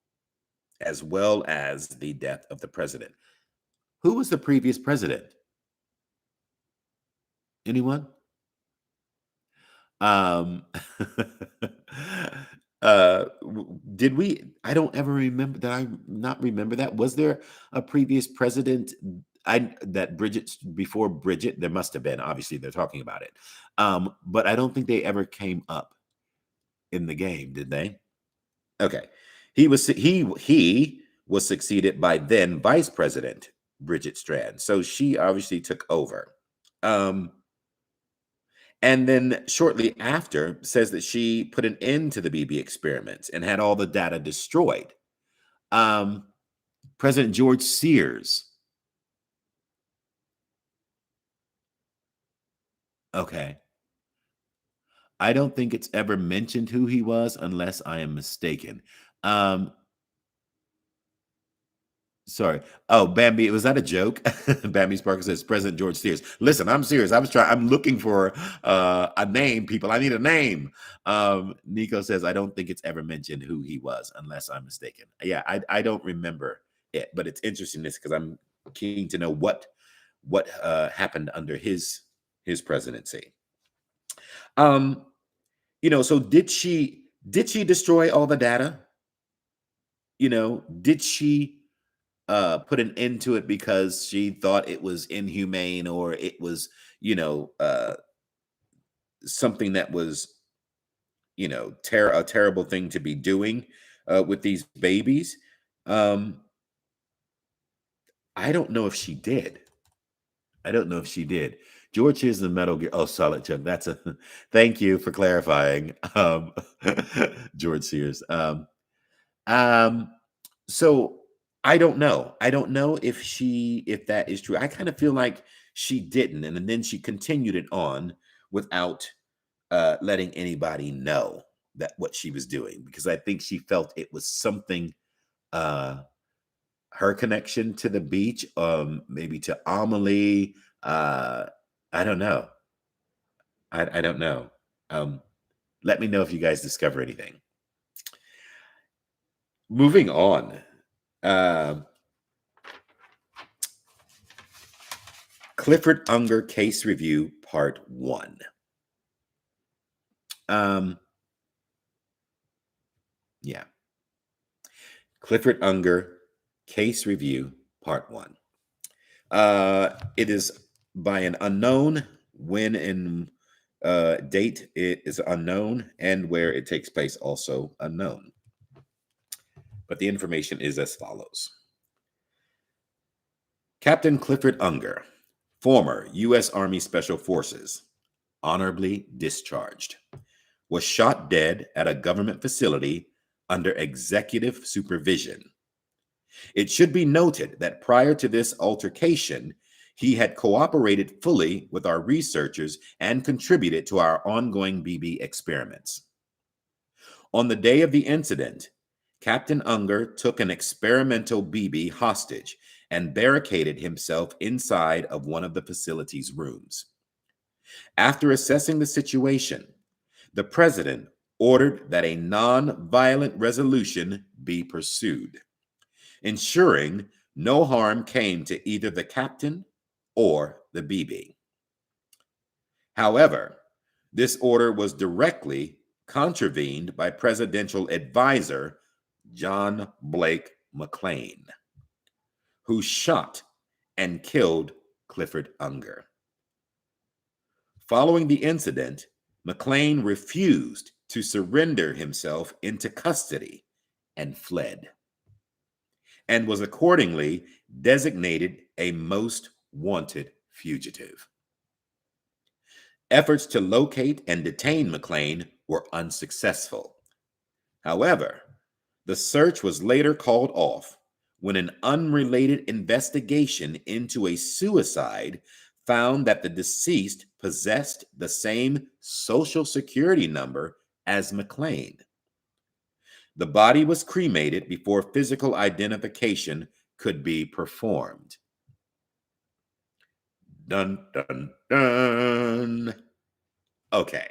as well as the death of the president. Who was the previous president? Anyone? Um, did we? I don't ever remember that. I not remember that. Was there a previous president? That Bridget before Bridget. There must have been. Obviously, they're talking about it. But I don't think they ever came up in the game, did they? Okay. He was succeeded by then Vice President Bridget Strand. So she obviously took over. And then shortly after says that she put an end to the BB experiments and had all the data destroyed. President George Sears. Okay. I don't think it's ever mentioned who he was unless I am mistaken. Sorry. Oh, Bambi, was that a joke? Bambi Sparkle says President George Sears. Listen, I'm serious. I'm looking for a name, people. I need a name. Nico says, I don't think it's ever mentioned who he was, unless I'm mistaken. Yeah, I don't remember it, but it's interesting this because I'm keen to know what happened under his presidency. So did she destroy all the data? Did she put an end to it because she thought it was inhumane, or it was, something that was, a terrible thing to be doing with these babies? I don't know if she did. George is the Metal Gear. Oh, Solid Chuck. That's a thank you for clarifying. George Sears. So I don't know. I don't know if that is true. I kind of feel like she didn't, and then she continued it on without letting anybody know that what she was doing, because I think she felt it was something. Her connection to the beach, maybe to Amelie. I don't know. I don't know. Let me know if you guys discover anything. Moving on. Clifford Unger Case Review Part 1. Yeah. Clifford Unger Case Review Part 1. It is by an unknown. When and date it is unknown, and where it takes place also unknown. But the information is as follows. Captain Clifford Unger, former U.S. Army Special Forces, honorably discharged, was shot dead at a government facility under executive supervision. It should be noted that prior to this altercation, he had cooperated fully with our researchers and contributed to our ongoing BB experiments. On the day of the incident, Captain Unger took an experimental BB hostage and barricaded himself inside of one of the facility's rooms. After assessing the situation, the president ordered that a non-violent resolution be pursued, ensuring no harm came to either the captain or the BB. However, this order was directly contravened by presidential advisor John Blake McLean, who shot and killed Clifford Unger. Following the incident, McLean refused to surrender himself into custody and fled, and was accordingly designated a most wanted fugitive. Efforts to locate and detain McLean were unsuccessful. However, the search was later called off when an unrelated investigation into a suicide found that the deceased possessed the same social security number as McLean. The body was cremated before physical identification could be performed. Dun, dun, dun. Okay.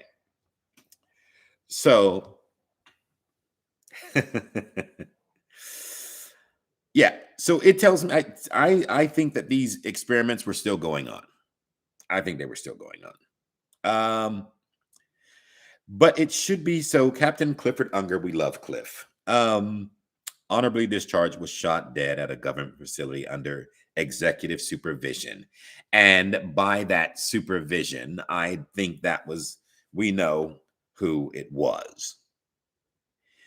So, yeah. So it tells me, I think that these experiments were still going on. I think they were still going on. But it should be so. Captain Clifford Unger, we love Cliff. Honorably discharged, was shot dead at a government facility under executive supervision. And by that supervision, I think that was, we know who it was.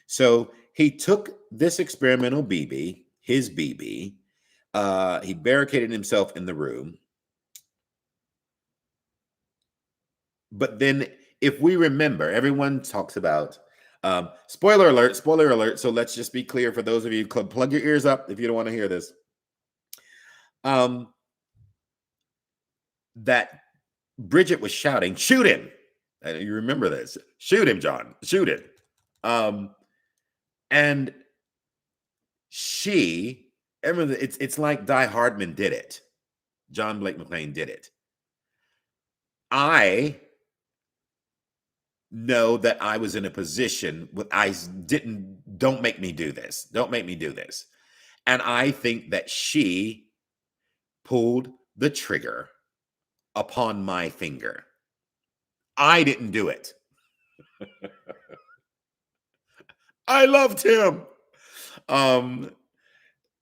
So he took this experimental BB, his BB, he barricaded himself in the room. But then, if we remember, everyone talks about spoiler alert, spoiler alert. So let's just be clear for those of you, plug your ears up if you don't want to hear this. That Bridget was shouting, "Shoot him!" You remember this? Shoot him, John. Shoot him. And she, it's like Hardman did it. John Blake McLean did it. I know that I was in a position with don't make me do this. Don't make me do this. And I think that she pulled the trigger upon my finger. I didn't do it. I loved him.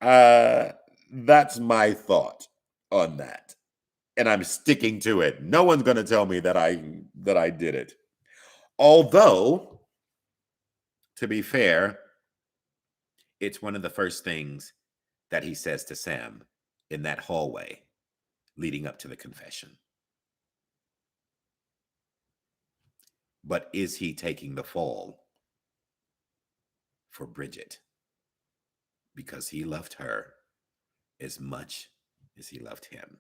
That's my thought on that. And I'm sticking to it. No one's going to tell me that I did it. Although, to be fair, it's one of the first things that he says to Sam in that hallway leading up to the confession. But is he taking the fall for Bridget? Because he loved her as much as he loved him.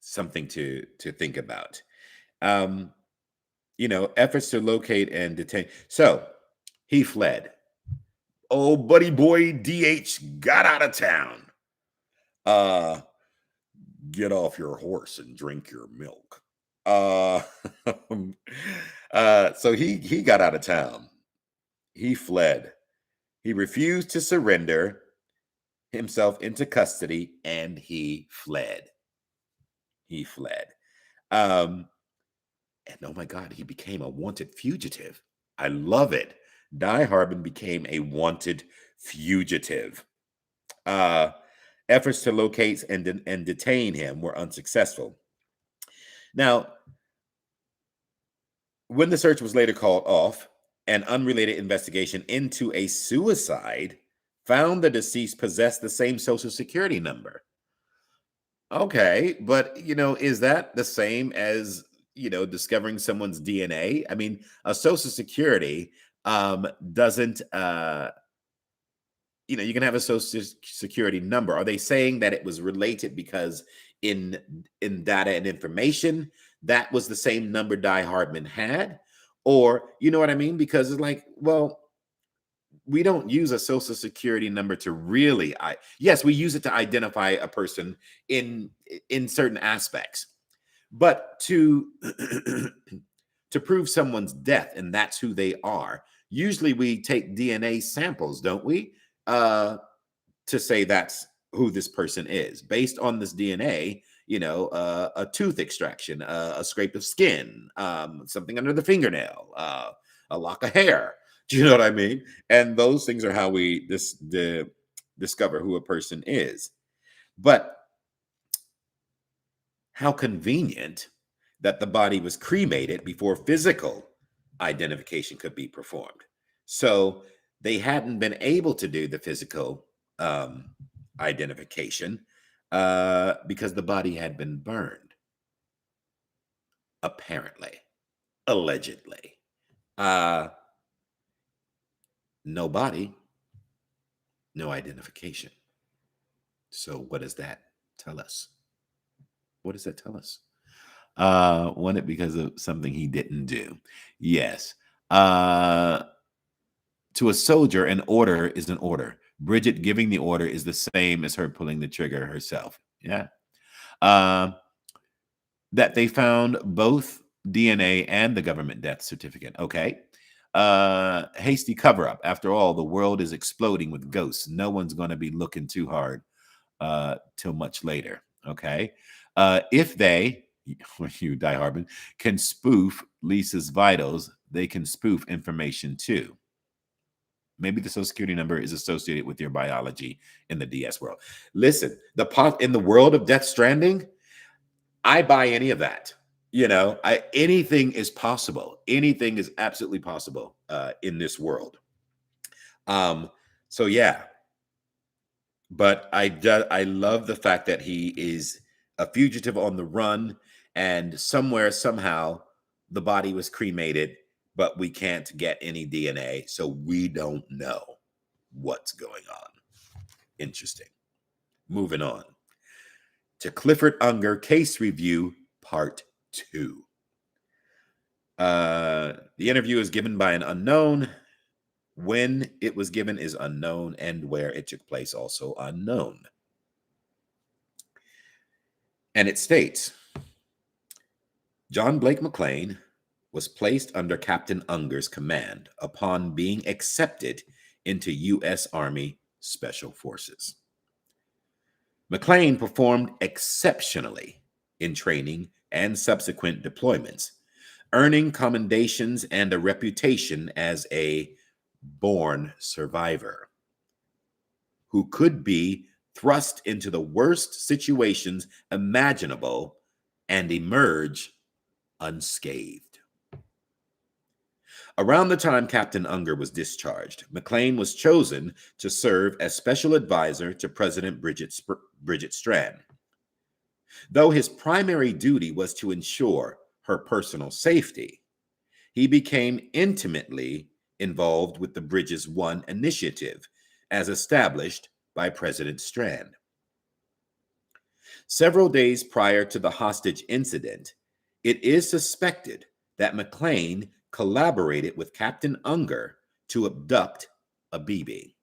Something to think about. Efforts to locate and detain. So he fled. Oh, buddy boy DH got out of town. Get off your horse and drink your milk. So he got out of town. He fled. He refused to surrender himself into custody, and he fled. He fled. And oh my God, he became a wanted fugitive. I love it. Hardman became a wanted fugitive. Efforts to locate and detain him were unsuccessful. Now, when the search was later called off, an unrelated investigation into a suicide found the deceased possessed the same social security number. Okay, but is that the same as discovering someone's DNA? I mean, a social security doesn't you can have a social security number. Are they saying that it was related because in data and information that was the same number Hardman had? Or you know what I mean? Because it's like, well, we don't use a social security number to really yes, we use it to identify a person in certain aspects, but to to prove someone's death and that's who they are, usually we take DNA samples, don't we, to say that's who this person is based on this DNA. A tooth extraction, a scrape of skin, something under the fingernail, a lock of hair. Do you know what I mean? And those things are how we discover who a person is. But how convenient that the body was cremated before physical identification could be performed. So they hadn't been able to do the physical identification because the body had been burned, apparently, allegedly. No body, no identification. So what does that tell us? What does that tell us? Won it because of something he didn't do. Yes. To a soldier, an order is an order. Bridget giving the order is the same as her pulling the trigger herself. Yeah. That they found both DNA and the government death certificate. Okay. Hasty cover up. After all, the world is exploding with ghosts. No one's going to be looking too hard till much later. Okay. If they, when you die, Hardman, can spoof Lisa's vitals, they can spoof information too. Maybe the social security number is associated with your biology in the DS world. Listen, in the world of Death Stranding, I buy any of that. You know, anything is possible. Anything is absolutely possible in this world. So yeah, but I love the fact that he is a fugitive on the run, and somewhere somehow the body was cremated, but we can't get any DNA, so we don't know what's going on. Interesting. Moving on to Clifford Unger case review part 2. The interview is given by an unknown. When it was given is unknown, and where it took place also unknown. And it states, John Blake McClane was placed under Captain Unger's command upon being accepted into U.S. Army Special Forces. McClane performed exceptionally in training and subsequent deployments, earning commendations and a reputation as a born survivor who could be thrust into the worst situations imaginable and emerge unscathed. Around the time Captain Unger was discharged, McClane was chosen to serve as special advisor to President Bridget Strand. Though his primary duty was to ensure her personal safety, he became intimately involved with the Bridges 1 initiative, as established by President Strand. Several days prior to the hostage incident, it is suspected that McClane collaborated with Captain Unger to abduct a BB.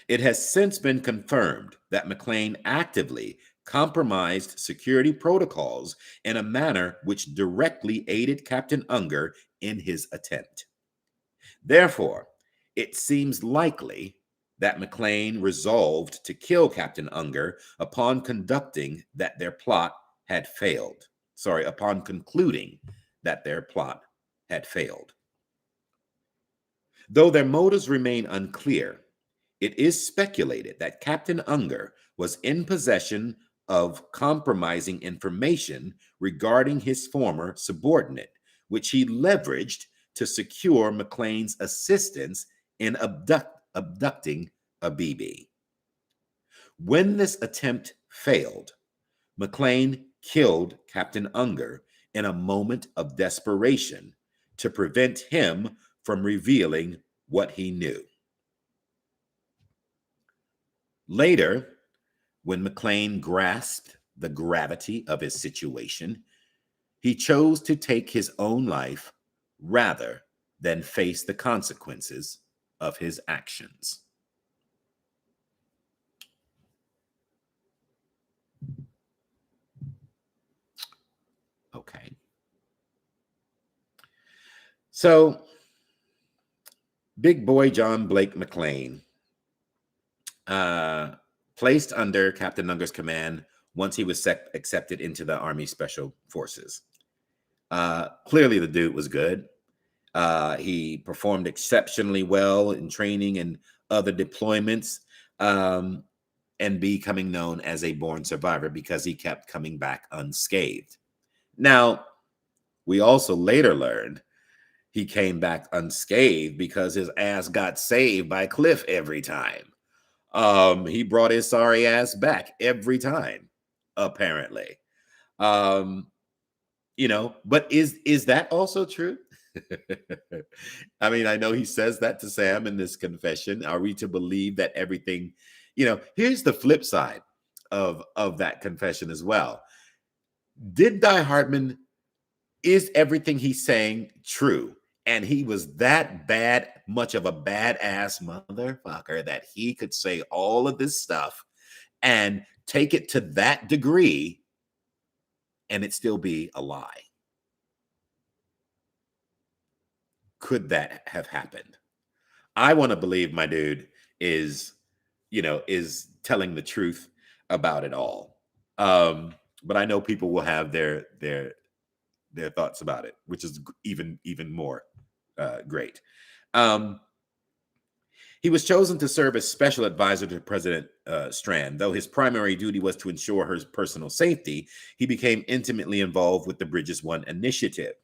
It has since been confirmed that McClane actively compromised security protocols in a manner which directly aided Captain Unger in his attempt. Therefore, it seems likely that McClane resolved to kill Captain Unger upon concluding that their plot had failed. Though their motives remain unclear, it is speculated that Captain Unger was in possession of compromising information regarding his former subordinate, which he leveraged to secure McClane's assistance in abducting a BB. When this attempt failed, McClane killed Captain Unger in a moment of desperation to prevent him from revealing what he knew. Later, when McClane grasped the gravity of his situation, he chose to take his own life rather than face the consequences of his actions. Okay. So, big boy John Blake McClane, placed under Captain Unger's command once he was accepted into the Army Special Forces. Clearly, the dude was good. He performed exceptionally well in training and other deployments, and becoming known as a born survivor because he kept coming back unscathed. Now, we also later learned he came back unscathed because his ass got saved by Cliff every time. He brought his sorry ass back every time, apparently. Um, but is that also true? I mean, I know he says that to Sam in this confession. Are we to believe that everything, here's the flip side of that confession as well. Did Hardman, is everything he's saying true? And he was that bad, much of a badass motherfucker that he could say all of this stuff and take it to that degree and it still be a lie? Could that have happened? I want to believe my dude is, is telling the truth about it all. But I know people will have their thoughts about it, which is even more great. He was chosen to serve as special advisor to President Strand. Though his primary duty was to ensure her personal safety, he became intimately involved with the Bridges One initiative.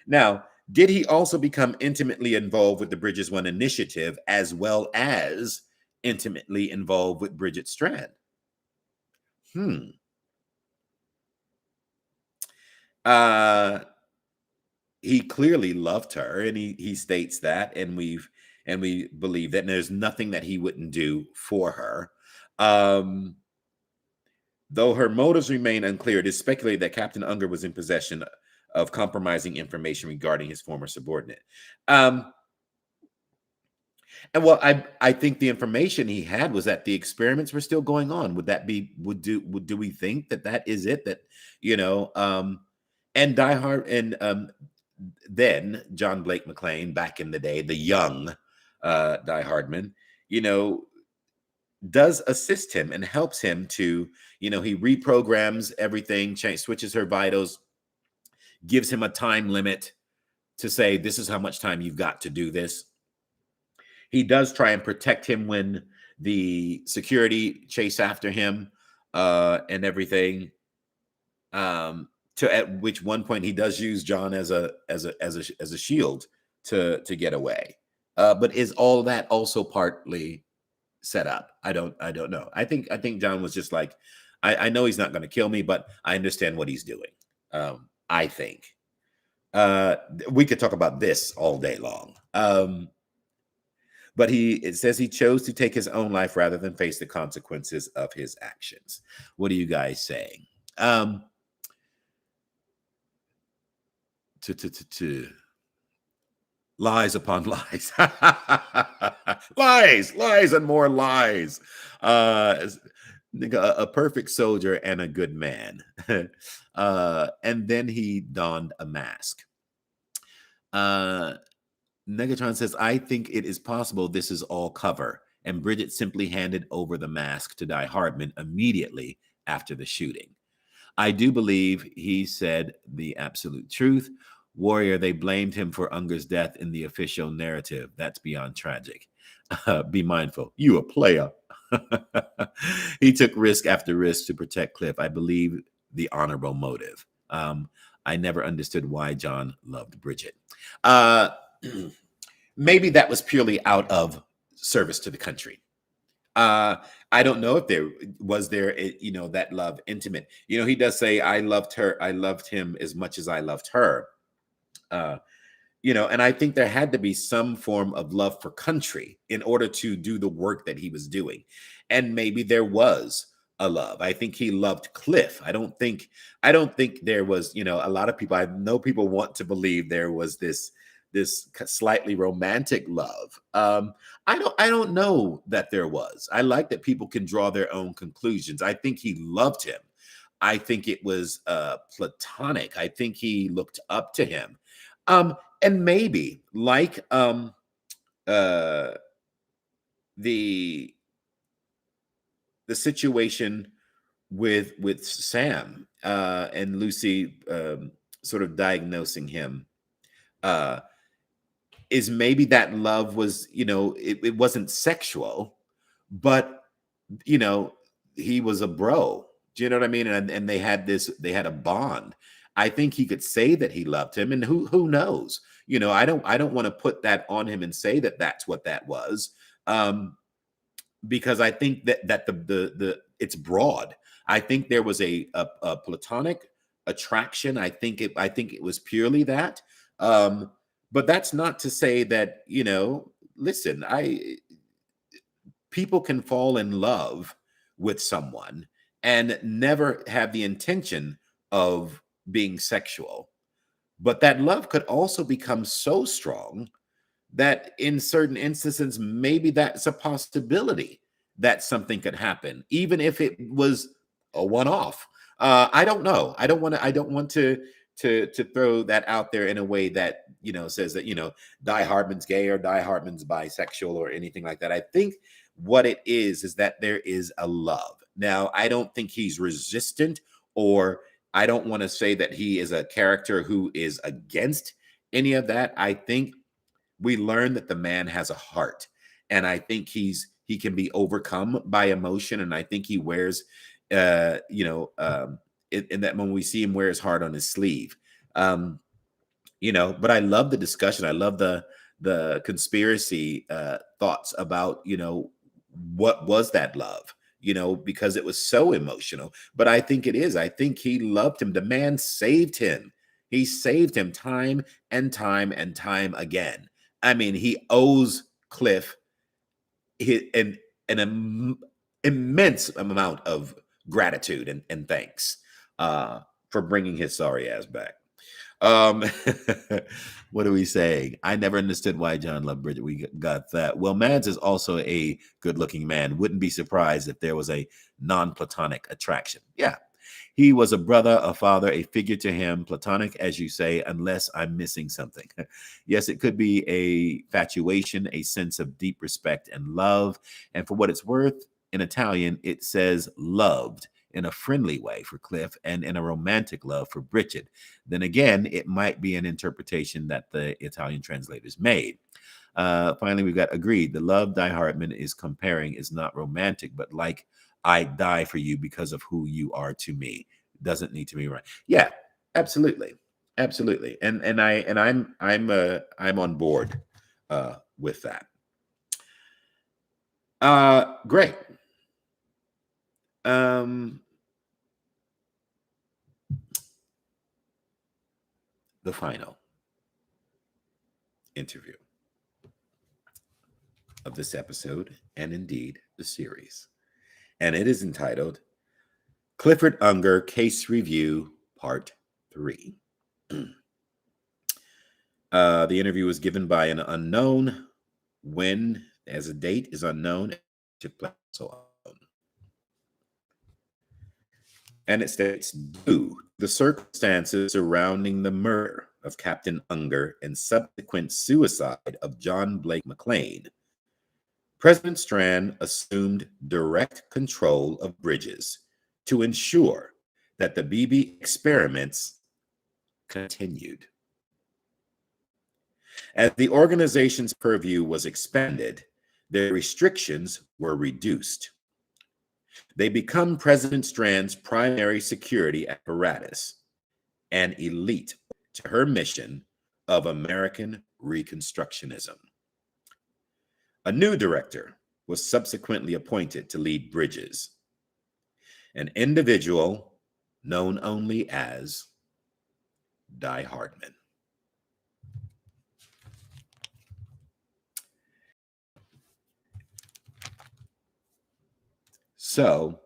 Now, did he also become intimately involved with the Bridges One initiative as well as intimately involved with Bridget Strand? He clearly loved her, and he states that, and we believe that, and there's nothing that he wouldn't do for her. Though her motives remain unclear, it is speculated that Captain Unger was in possession of compromising information regarding his former subordinate. And well, I think the information he had was that the experiments were still going on. Would that be do we think that is it? That and then John Blake McLean, back in the day, the young Hardman, does assist him and helps him to, he reprograms everything, switches her vitals, gives him a time limit to say, this is how much time you've got to do this. He does try and protect him when the security chase after him and everything. At which one point he does use John as a shield to get away. But is all that also partly set up? I don't know. I think John was just like, I know he's not going to kill me, but I understand what he's doing. I think we could talk about this all day long. But it says he chose to take his own life rather than face the consequences of his actions. What are you guys saying? Lies upon lies. Lies and more lies. A perfect soldier and a good man. And then he donned a mask. Negatron says, I think it is possible this is all cover, and Bridget simply handed over the mask to Hardman immediately after the shooting. I do believe he said the absolute truth. Warrior, they blamed him for Unger's death in the official narrative. That's beyond tragic. Be mindful. You a player. He took risk after risk to protect Cliff. I believe the honorable motive. I never understood why John loved Bridget. Maybe that was purely out of service to the country. I don't know if there was that love intimate. He does say, I loved him as much as I loved her. And I think there had to be some form of love for country in order to do the work that he was doing. And maybe there was a love. I think he loved Cliff. I don't think there was, a lot of people, I know people want to believe there was this slightly romantic love. I don't know that there was. I like that people can draw their own conclusions. I think he loved him. I think it was platonic. I think he looked up to him. And maybe like the situation with Sam and Lucy sort of diagnosing him. is maybe that love was, it wasn't sexual, but you know, he was a bro. Do you know what I mean? And they had a bond. I think he could say that he loved him, and who knows? I don't want to put that on him and say that that's what that was, because I think that the it's broad. I think there was a platonic attraction. I think it was purely that. Um, but that's not to say that, listen, I people can fall in love with someone and never have the intention of being sexual. But that love could also become so strong that in certain instances, maybe that's a possibility that something could happen, even if it was a one-off. I don't know. I don't want to throw that out there in a way that says that Die Hardman's gay or Die Hardman's bisexual or anything like that. I think what it is that there is a love. Now, I don't think he's resistant, or I don't want to say that he is a character who is against any of that. I think we learn that the man has a heart, and I think he can be overcome by emotion, and I think he wears in that moment we see him wear his heart on his sleeve. But I love the discussion. I love the conspiracy thoughts about what was that love, because it was so emotional. But I think it is. I think he loved him. The man saved him. He saved him time and time and time again. I mean, he owes Cliff an immense amount of gratitude and thanks for bringing his sorry ass back. Um, what are we saying? I never understood why John loved Bridget. We got that. Well, Mads is also a good-looking man. Wouldn't be surprised if there was a non-platonic attraction. Yeah. He was a brother, a father, a figure to him, platonic, as you say, unless I'm missing something. Yes, it could be a fatuation, a sense of deep respect and love. And for what it's worth, in Italian, it says loved in a friendly way for Cliff and in a romantic love for Bridget. Then again, it might be an interpretation that the Italian translators made. Finally, we've got agreed. The love Die Hardman is comparing is not romantic, but like I die for you because of who you are to me. Doesn't need to be right. Yeah, absolutely, absolutely. I'm on board with that. Great. The final interview of this episode, and indeed the series. And it is entitled Clifford Unger Case Review Part 3. The interview was given by an unknown. When, as a date, is unknown. And it states, due to the circumstances surrounding the murder of Captain Unger and subsequent suicide of John Blake McLean, President Strand assumed direct control of Bridges to ensure that the BB experiments continued. As the organization's purview was expanded, their restrictions were reduced. They become President Strand's primary security apparatus, an elite to her mission of American Reconstructionism. A new director was subsequently appointed to lead Bridges, an individual known only as Die Hardman. So,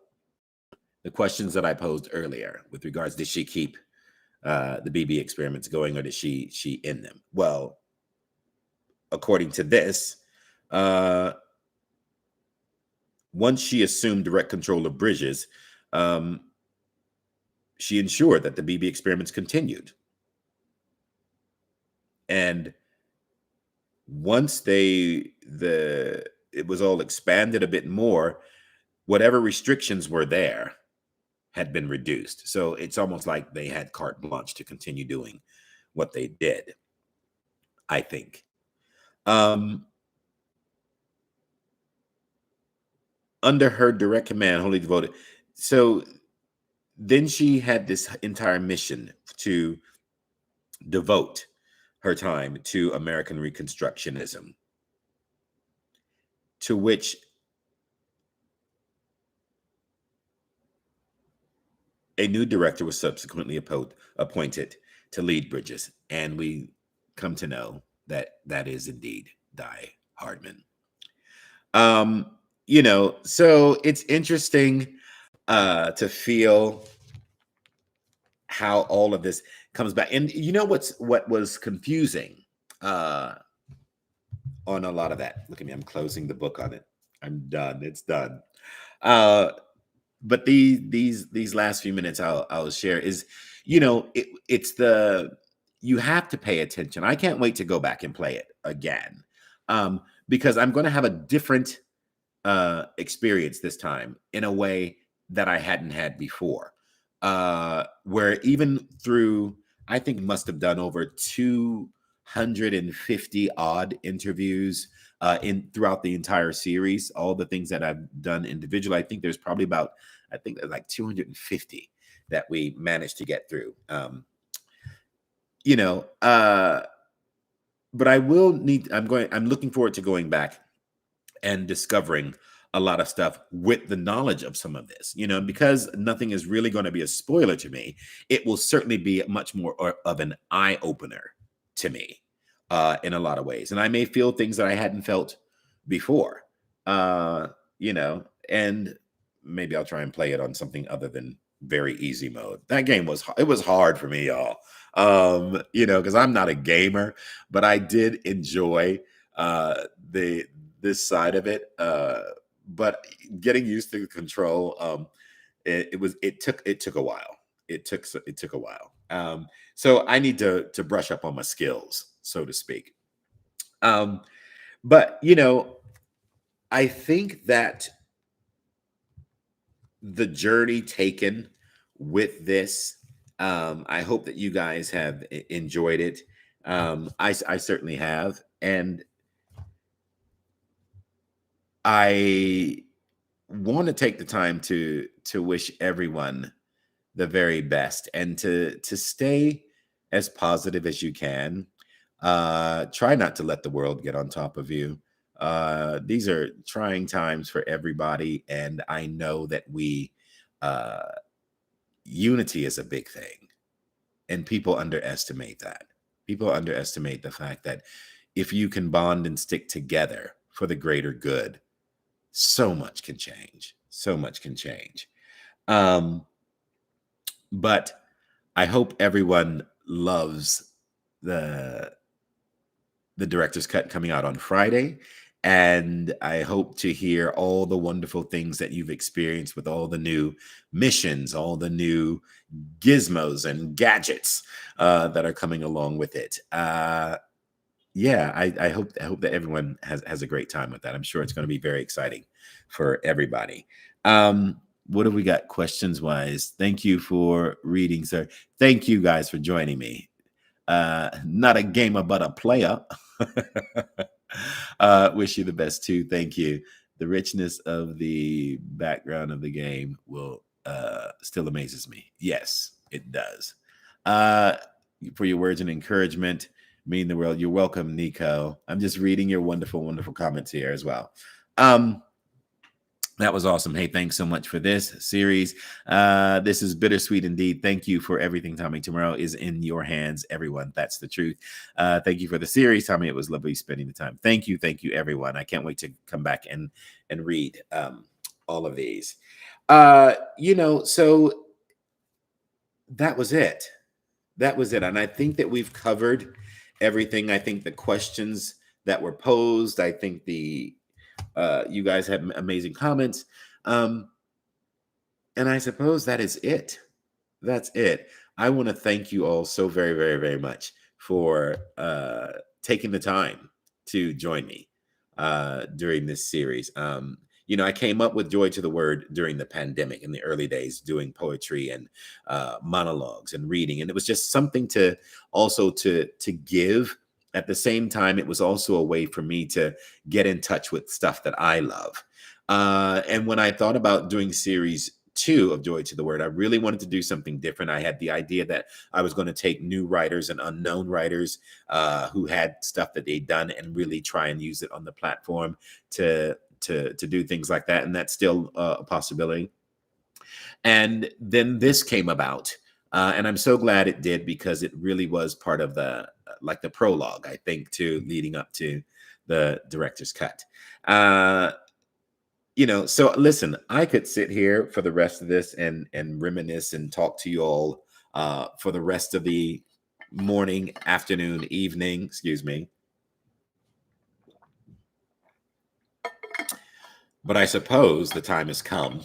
the questions that I posed earlier with regards, did she keep the BB experiments going, or did she end them? Well, according to this, once she assumed direct control of Bridges, she ensured that the BB experiments continued. And once it was all expanded a bit more, whatever restrictions were there had been reduced. So it's almost like they had carte blanche to continue doing what they did, I think. Um, under her direct command, wholly devoted. So then she had this entire mission to devote her time to American Reconstructionism, to which a new director was subsequently appointed to lead Bridges, and we come to know that that is indeed Die Hardman. So it's interesting to feel how all of this comes back. And what was confusing uh on a lot of that. Look at me, I'm closing the book on it. I'm done. It's done. Uh but these last few minutes I'll share is, it's the, you have to pay attention. I can't wait to go back and play it again. Because I'm going to have a different experience this time in a way that I hadn't had before. Where even through, I think must have done over 250 odd interviews in throughout the entire series, all the things that I've done individually. I think there's probably about, I think there's like 250 that we managed to get through. You know, but I'm looking forward to going back and discovering a lot of stuff with the knowledge of some of this, because nothing is really going to be a spoiler to me. It will certainly be much more of an eye opener to me in a lot of ways. And I may feel things that I hadn't felt before, and maybe I'll try and play it on something other than very easy mode. That game was hard for me, y'all. Because I'm not a gamer, but I did enjoy this side of it. But getting used to the control, it took a while. It took a while. So I need to brush up on my skills, so to speak. But I think that the journey taken with this, I hope that you guys have enjoyed it. I certainly have, and I want to take the time to wish everyone the very best, and to stay as positive as you can. Try not to let the world get on top of you. These are trying times for everybody, and I know that unity is a big thing, and people underestimate that. People underestimate the fact that if you can bond and stick together for the greater good, so much can change. So much can change. But I hope everyone loves the director's cut coming out on Friday. And I hope to hear all the wonderful things that you've experienced with all the new missions, all the new gizmos and gadgets that are coming along with it. I hope that everyone has a great time with that. I'm sure it's going to be very exciting for everybody. What have we got questions wise? Thank you for reading, sir. Thank you guys for joining me. Not a gamer, but a player. Wish you the best too. Thank you. The richness of the background of the game will still amazes me. Yes, it does. For your words and encouragement, mean the world. You're welcome, Nico. I'm just reading your wonderful, wonderful comments here as well. That was awesome. Hey, thanks so much for this series. This is bittersweet indeed. Thank you for everything, Tommie. Tomorrow is in your hands, everyone. That's the truth. Thank you for the series, Tommie. It was lovely spending the time. Thank you, everyone. I can't wait to come back and read all of these. So that was it. That was it. And I think that we've covered everything. I think the questions that were posed, I think you guys had amazing comments. And I suppose that is it. That's it. I want to thank you all so very, very, very much for taking the time to join me during this series. I came up with Joy to the Word during the pandemic in the early days, doing poetry and monologues and reading. And it was just something to also to give at the same time, it was also a way for me to get in touch with stuff that I love. And when I thought about doing series 2 of Joy to the Word, I really wanted to do something different. I had the idea that I was going to take new writers and unknown writers who had stuff that they'd done and really try and use it on the platform to do things like that. And that's still a possibility. And then this came about. And I'm so glad it did, because it really was part of the prologue, I think, to leading up to the director's cut. So listen, I could sit here for the rest of this and reminisce and talk to you all for the rest of the morning, afternoon, evening, excuse me. But I suppose the time has come.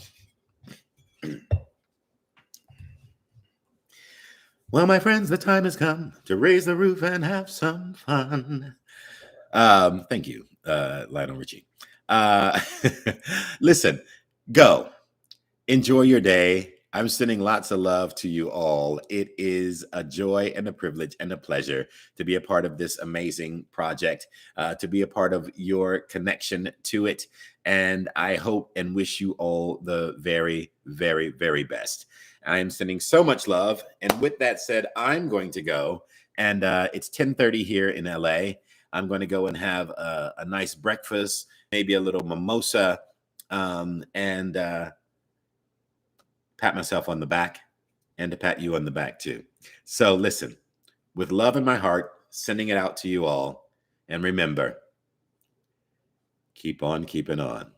Well, my friends, the time has come to raise the roof and have some fun. Thank you, Lionel Richie. Listen, go. Enjoy your day. I'm sending lots of love to you all. It is a joy and a privilege and a pleasure to be a part of this amazing project, to be a part of your connection to it. And I hope and wish you all the very, very, very best. I am sending so much love. And with that said, I'm going to go. And it's 10:30 here in LA. I'm going to go and have a nice breakfast, maybe a little mimosa, and pat myself on the back, and to pat you on the back too. So listen, with love in my heart, sending it out to you all. And remember, keep on keeping on.